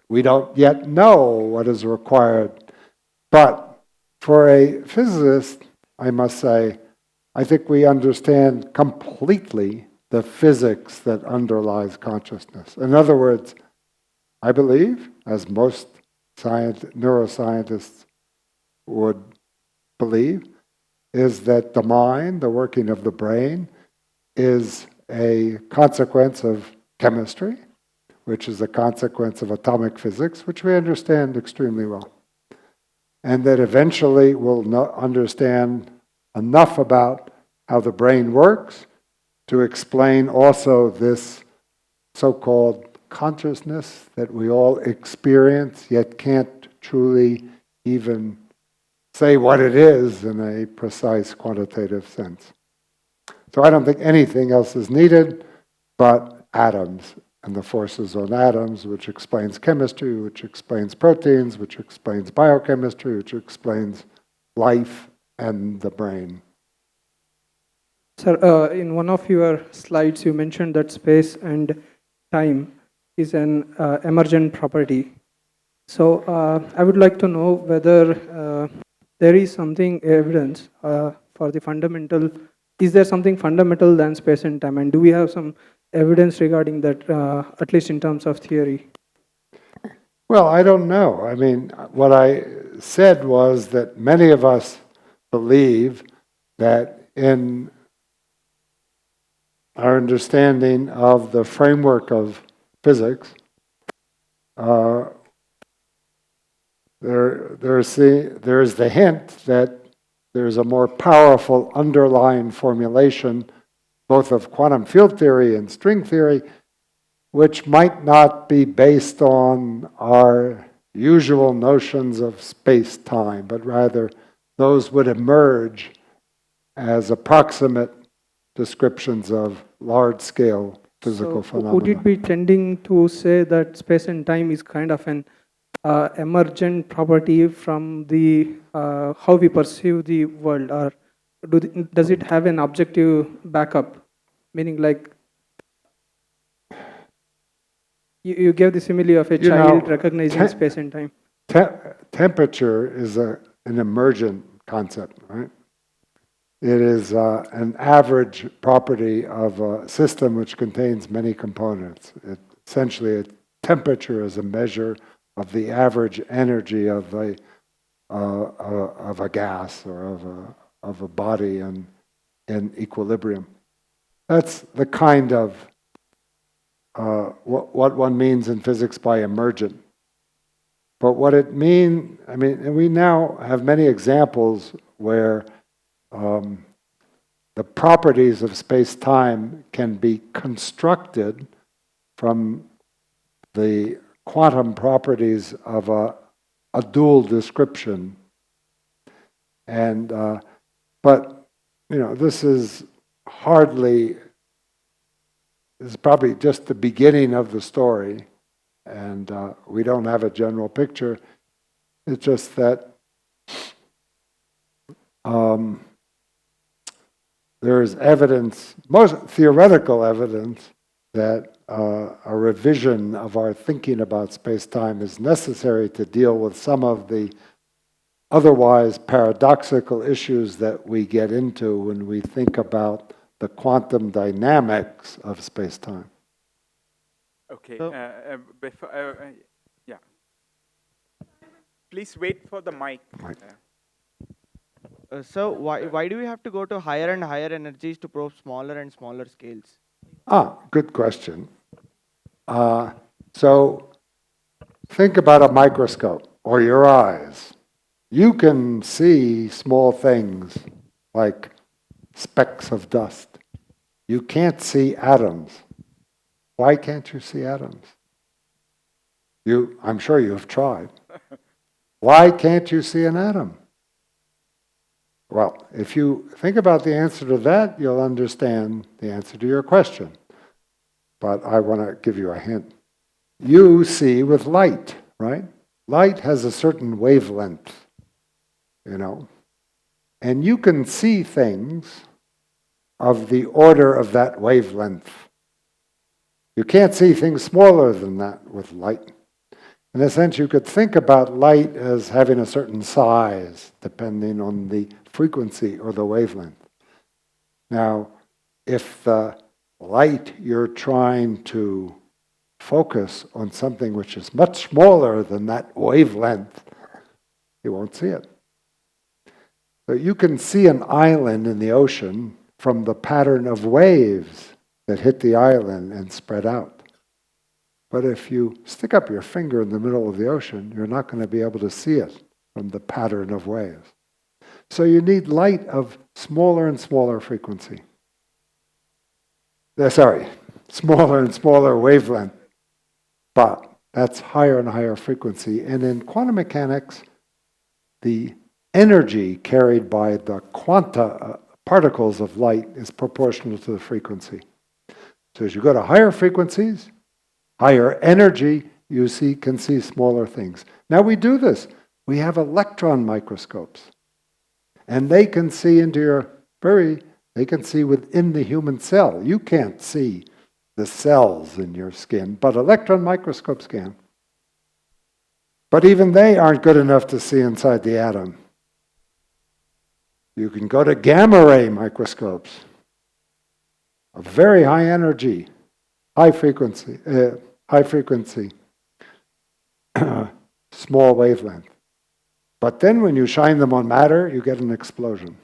we don't yet know what is required. But for a physicist, I must say, I think we understand completely the physics that underlies consciousness. In other words, I believe, as most neuroscientists would believe, is that the mind, the working of the brain, is a consequence of chemistry, which is a consequence of atomic physics, which we understand extremely well. And that eventually we'll understand enough about how the brain works to explain also this so-called consciousness that we all experience, yet can't truly even say what it is in a precise quantitative sense. So I don't think anything else is needed but atoms and the forces on atoms, which explains chemistry, which explains proteins, which explains biochemistry, which explains life and the brain. Sir, in one of your slides, you mentioned that space and time is an emergent property. So I would like to know whether there is something evidence for the fundamental. Is there something fundamental than space and time? And do we have some evidence regarding that, at least in terms of theory? Well, I don't know. I mean, what I said was that many of us believe that in our understanding of the framework of physics, there is the hint that there's a more powerful underlying formulation both of quantum field theory and string theory, which might not be based on our usual notions of space-time, but rather those would emerge as approximate descriptions of large-scale physical phenomena. Would it be tending to say that space and time is kind of an emergent property from the how we perceive the world, or does it have an objective backup? Meaning, like, you gave the simile of a child recognizing space and time. Temperature is an emergent concept, right? It is an average property of a system which contains many components. Essentially, a temperature is a measure of the average energy of a gas or of a body in equilibrium. That's the kind of what one means in physics by emergent. But what it means, and we now have many examples where the properties of space-time can be constructed from the quantum properties of a dual description. And but this is probably just the beginning of the story, and we don't have a general picture. It's just that there is evidence, most theoretical evidence, that a revision of our thinking about space-time is necessary to deal with some of the otherwise paradoxical issues that we get into when we think about the quantum dynamics of space-time. Okay, yeah. Please wait for the mic. So why do we have to go to higher and higher energies to probe smaller and smaller scales? Good question. So think about a microscope or your eyes. You can see small things like specks of dust. You can't see atoms. Why can't you see atoms? I'm sure you have tried. Why can't you see an atom? Well, if you think about the answer to that, you'll understand the answer to your question. But I want to give you a hint. You see with light, right? Light has a certain wavelength, and you can see things of the order of that wavelength. You can't see things smaller than that with light. In a sense, you could think about light as having a certain size, depending on the frequency or the wavelength. Now, if the light you're trying to focus on something which is much smaller than that wavelength, you won't see it. So you can see an island in the ocean from the pattern of waves that hit the island and spread out. But if you stick up your finger in the middle of the ocean, you're not going to be able to see it from the pattern of waves. So you need light of smaller and smaller frequency. Smaller and smaller wavelength. But that's higher and higher frequency. And in quantum mechanics, the energy carried by the quanta particles of light is proportional to the frequency. So as you go to higher frequencies, higher energy, you can see smaller things. Now we do this. We have electron microscopes. And they can see they can see within the human cell. You can't see the cells in your skin, but electron microscopes can. But even they aren't good enough to see inside the atom. You can go to gamma ray microscopes, a very high energy, high frequency, small wavelength. But then when you shine them on matter, you get an explosion.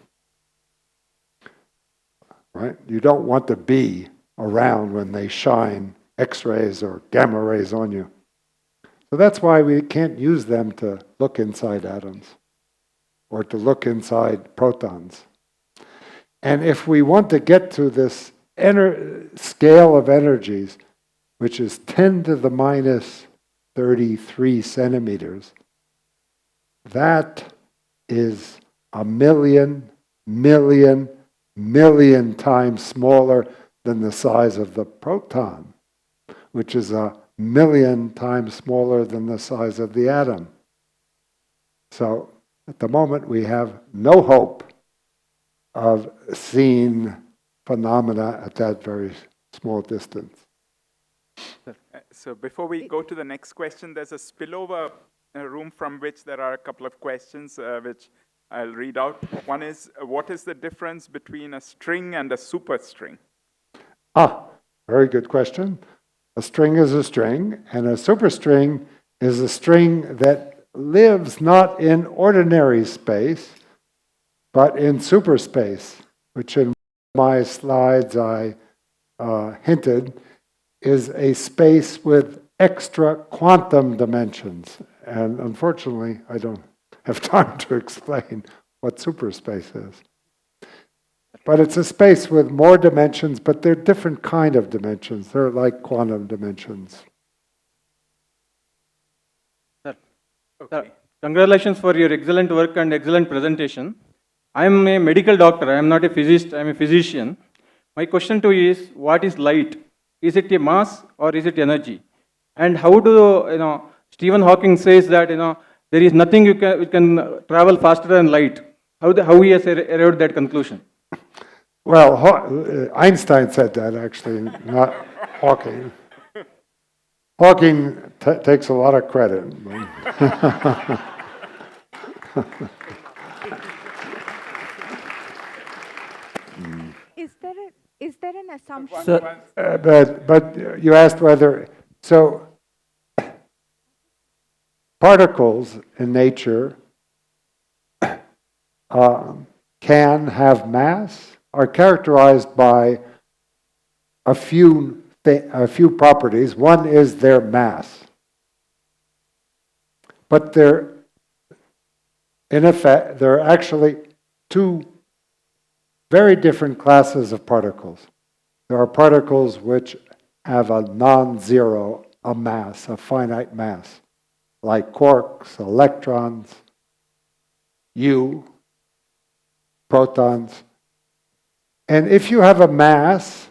Right? You don't want to be around when they shine X-rays or gamma rays on you. So that's why we can't use them to look inside atoms or to look inside protons. And if we want to get to this scale of energies, which is 10 to the minus 33 centimeters, that is 1,000,000,000,000 times smaller than the size of the proton, which is 1,000,000 times smaller than the size of the atom. So at the moment we have no hope of seeing phenomena at that very small distance. So before we go to the next question, there's a spillover room from which there are a couple of questions which I'll read out. One is, what is the difference between a string and a superstring? Very good question. A string is a string, and a superstring is a string that lives not in ordinary space, but in superspace, which in my slides I hinted is a space with extra quantum dimensions. And unfortunately, I don't have time to explain what superspace is. But it's a space with more dimensions, but they're different kind of dimensions. They're like quantum dimensions. Sir, congratulations for your excellent work and excellent presentation. I am a medical doctor. I am not a physicist. I am a physician. My question to you is, what is light? Is it a mass or is it energy? And how do Stephen Hawking says that there is nothing you can travel faster than light. How he has arrived at that conclusion? Well, Einstein said that actually, not Hawking. Hawking takes a lot of credit. Is there an assumption? But you asked whether, so particles in nature can have mass, are characterized by a few properties. One is their mass. But in effect, there are actually two very different classes of particles. There are particles which have a non-zero, a mass, a finite mass, like quarks, electrons, protons. And if you have a mass,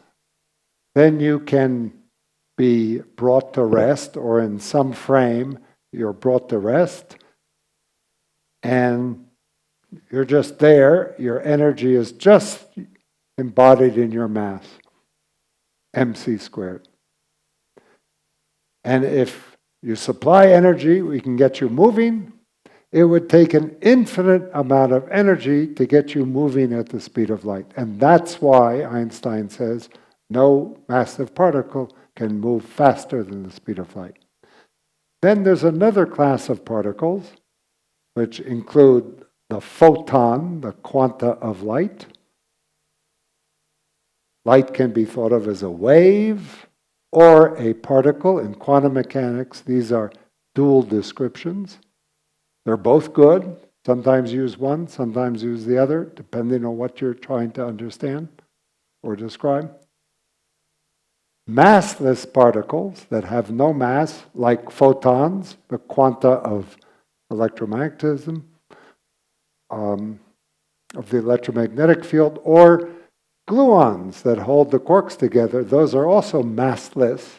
then you can be brought to rest, or in some frame, you're brought to rest, and you're just there. Your energy is just embodied in your mass, mc squared. And if you supply energy, we can get you moving. It would take an infinite amount of energy to get you moving at the speed of light. And that's why Einstein says no massive particle can move faster than the speed of light. Then there's another class of particles, which include the photon, the quanta of light. Light can be thought of as a wave or a particle. In quantum mechanics, these are dual descriptions. They're both good. Sometimes use one, sometimes use the other, depending on what you're trying to understand or describe. Massless particles that have no mass, like photons, the quanta of electromagnetism, of the electromagnetic field, or gluons that hold the quarks together, those are also massless,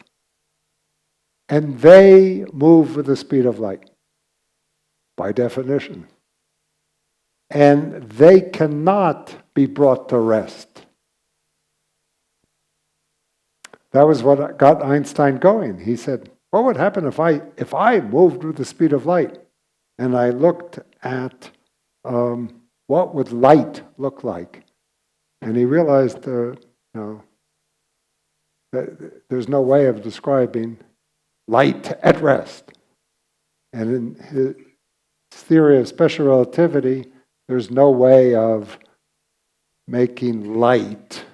and they move with the speed of light, by definition. And they cannot be brought to rest. That was what got Einstein going. He said, what would happen if I moved with the speed of light? And I looked at what would light look like? And he realized that there's no way of describing light at rest. And in his theory of special relativity, there's no way of making light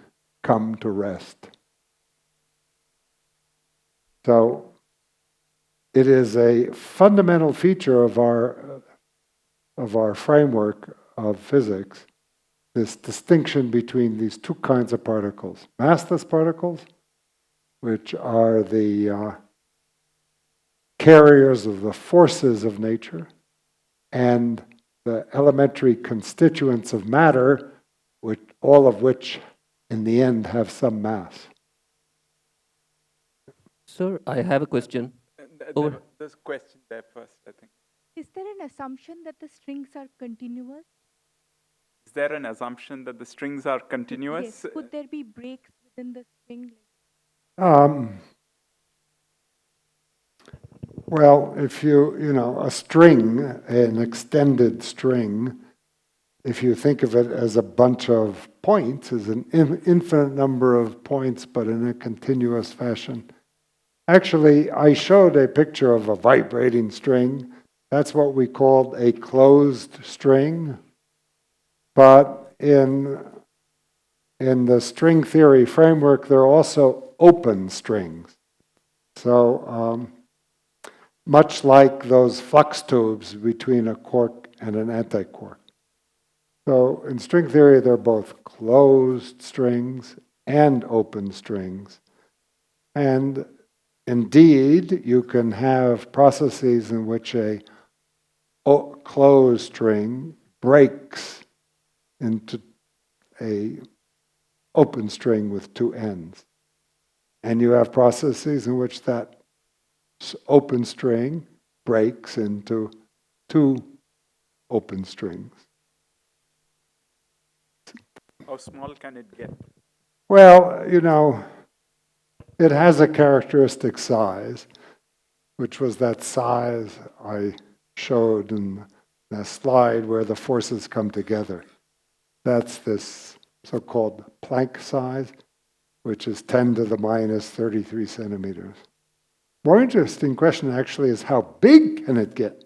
come to rest. So it is a fundamental feature of our framework of physics, this distinction between these two kinds of particles. Massless particles, which are the carriers of the forces of nature, and the elementary constituents of matter, all of which in the end have some mass. Sir, I have a question. There's a question there first, I think. Is there an assumption that the strings are continuous? Is there an assumption that the strings are continuous? Yes. Could there be breaks within the string? Well, if a string, an extended string, if you think of it as a bunch of points, as an infinite number of points, but in a continuous fashion. Actually, I showed a picture of a vibrating string. That's what we called a closed string. But in the string theory framework, there are also open strings. So, much like those flux tubes between a quark and an antiquark. So in string theory, they're both closed strings and open strings. And indeed, you can have processes in which a closed string breaks into a open string with two ends. And you have processes in which that open string breaks into two open strings. How small can it get? Well, it has a characteristic size, which was that size I showed in the slide where the forces come together. That's this so-called Planck size, which is 10 to the minus 33 centimeters. More interesting question actually is how big can it get?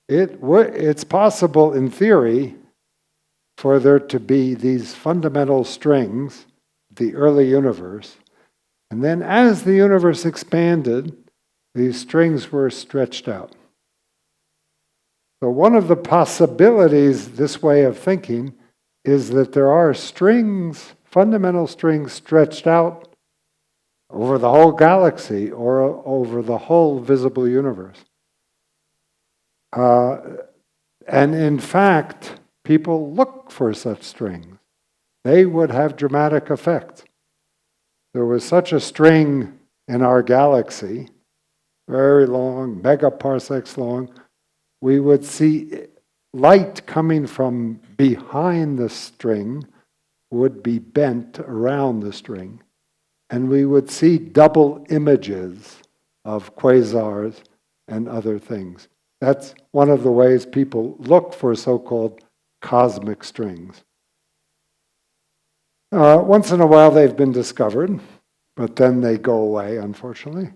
It's possible in theory for there to be these fundamental strings, the early universe, and then as the universe expanded, these strings were stretched out. So one of the possibilities, this way of thinking, is that there are strings, fundamental strings stretched out over the whole galaxy or over the whole visible universe. And in fact, people look for such strings. They would have dramatic effects. There was such a string in our galaxy, very long, megaparsecs long. We would see light coming from behind the string would be bent around the string. And we would see double images of quasars and other things. That's one of the ways people look for so-called cosmic strings. Once in a while they've been discovered, but then they go away, unfortunately.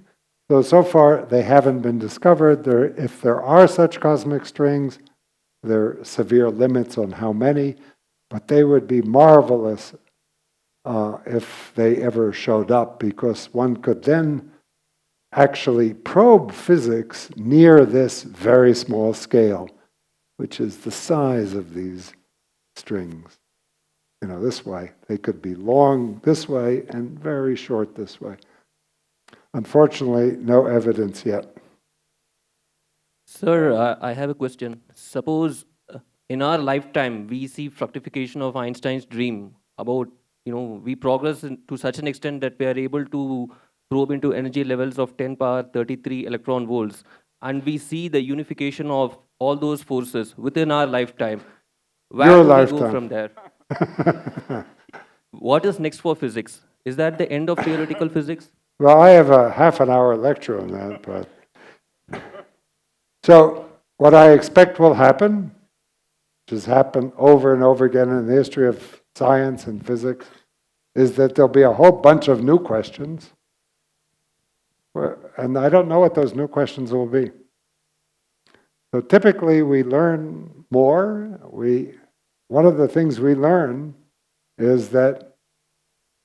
So far they haven't been discovered. If there are such cosmic strings, there are severe limits on how many, but they would be marvelous if they ever showed up, because one could then actually probe physics near this very small scale, which is the size of these strings. This way. They could be long this way and very short this way. Unfortunately, no evidence yet. Sir, I have a question. Suppose in our lifetime we see fructification of Einstein's dream about, we progress to such an extent that we are able to probe into energy levels of 10 power 33 electron volts, and we see the unification of all those forces within our lifetime. Where Your do lifetime. we go from there? What is next for physics? Is that the end of theoretical physics? Well, I have a half an hour lecture on that, but... So, what I expect will happen, which has happened over and over again in the history of science and physics, is that there'll be a whole bunch of new questions. And I don't know what those new questions will be. So typically we learn more. One of the things we learn is that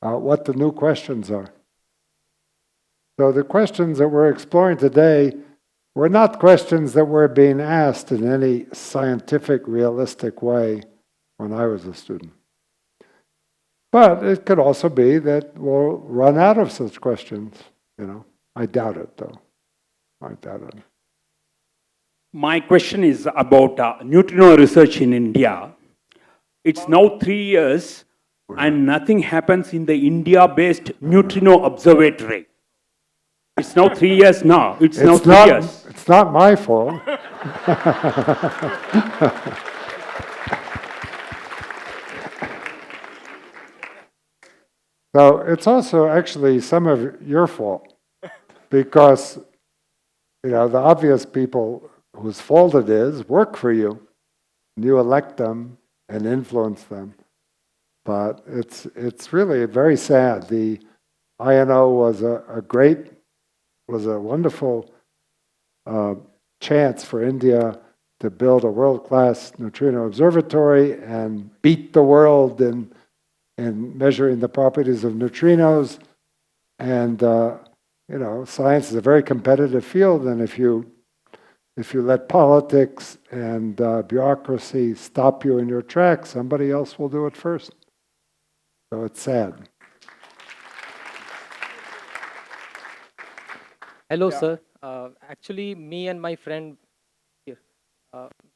what the new questions are. So the questions that we're exploring today were not questions that were being asked in any scientific, realistic way when I was a student. But it could also be that we'll run out of such questions, I doubt it, though. I doubt it. My question is about neutrino research in India. It's now 3 years and nothing happens in the India-based neutrino observatory. It's now 3 years now. It's now 3 years. It's not my fault. So it's also actually some of your fault, because the obvious people whose fault it is work for you, and you elect them and influence them. But it's really very sad. The INO was a wonderful chance for India to build a world-class neutrino observatory and beat the world in measuring the properties of neutrinos. And science is a very competitive field, and if you if you let politics and bureaucracy stop you in your tracks, somebody else will do it first. So it's sad. Hello, sir. Actually, me and my friend here,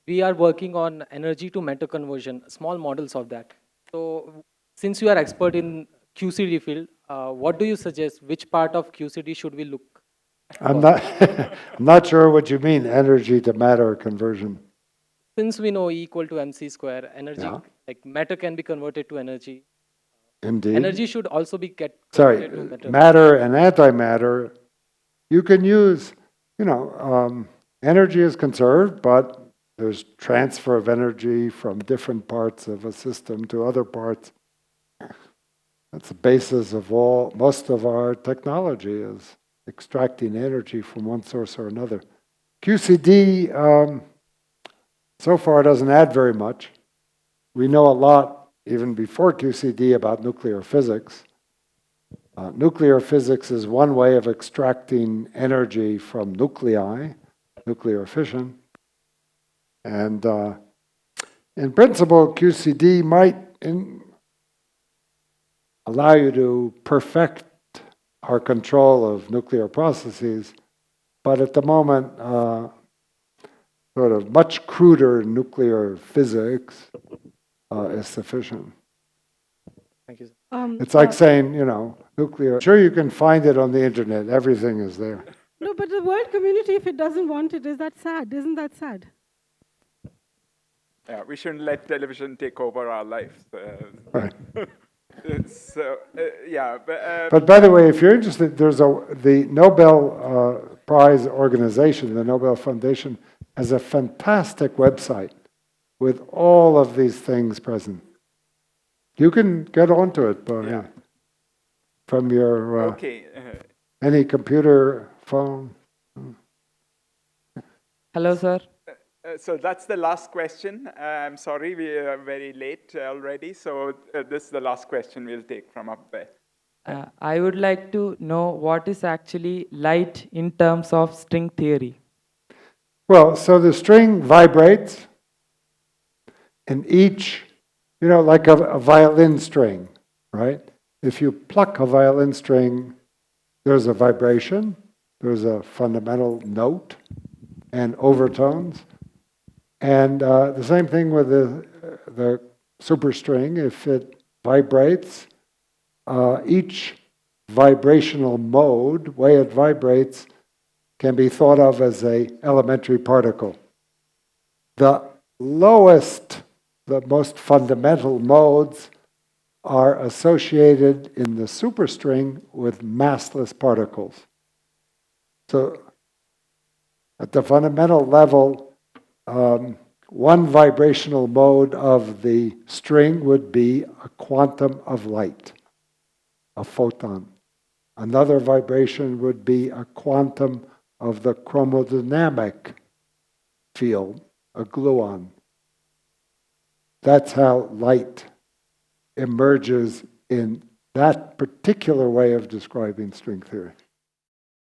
we are working on energy to matter conversion, small models of that. So, since you are expert in QCD field, what do you suggest? Which part of QCD should we look? I'm not, I'm not sure what you mean, energy to matter conversion. Since we know E equal to mc square, energy, Yeah. like matter can be converted to energy. Indeed. Energy should also be Sorry, converted to matter. matter and antimatter, you can use, energy is conserved, but there's transfer of energy from different parts of a system to other parts. That's the basis of most of our technology is extracting energy from one source or another. QCD, so far doesn't add very much. We know a lot, even before QCD, about nuclear physics. Nuclear physics is one way of extracting energy from nuclei, nuclear fission. And in principle, QCD might allow you to perfect our control of nuclear processes, but at the moment, sort of much cruder nuclear physics is sufficient. Thank you, sir. It's like saying, nuclear. Sure, you can find it on the internet. Everything is there. No, but the world community, if it doesn't want it, is that sad? Isn't that sad? Yeah, we shouldn't let television take over our lives. Right. So, yeah. But by the way, if you're interested, there's the Nobel Prize organization, the Nobel Foundation, has a fantastic website with all of these things present. You can get onto it from your any computer, phone. Hello, sir. So that's the last question. I'm sorry, we are very late already. So this is the last question we'll take from up there. I would like to know what is actually light in terms of string theory. Well, so the string vibrates, and each, like a violin string, right? If you pluck a violin string, there's a vibration, there's a fundamental note and overtones. And the same thing with the superstring. If it vibrates, each vibrational mode, way it vibrates, can be thought of as an elementary particle. The lowest, the most fundamental modes are associated in the superstring with massless particles. So at the fundamental level, one vibrational mode of the string would be a quantum of light, a photon. Another vibration would be a quantum of the chromodynamic field, a gluon. That's how light emerges in that particular way of describing string theory.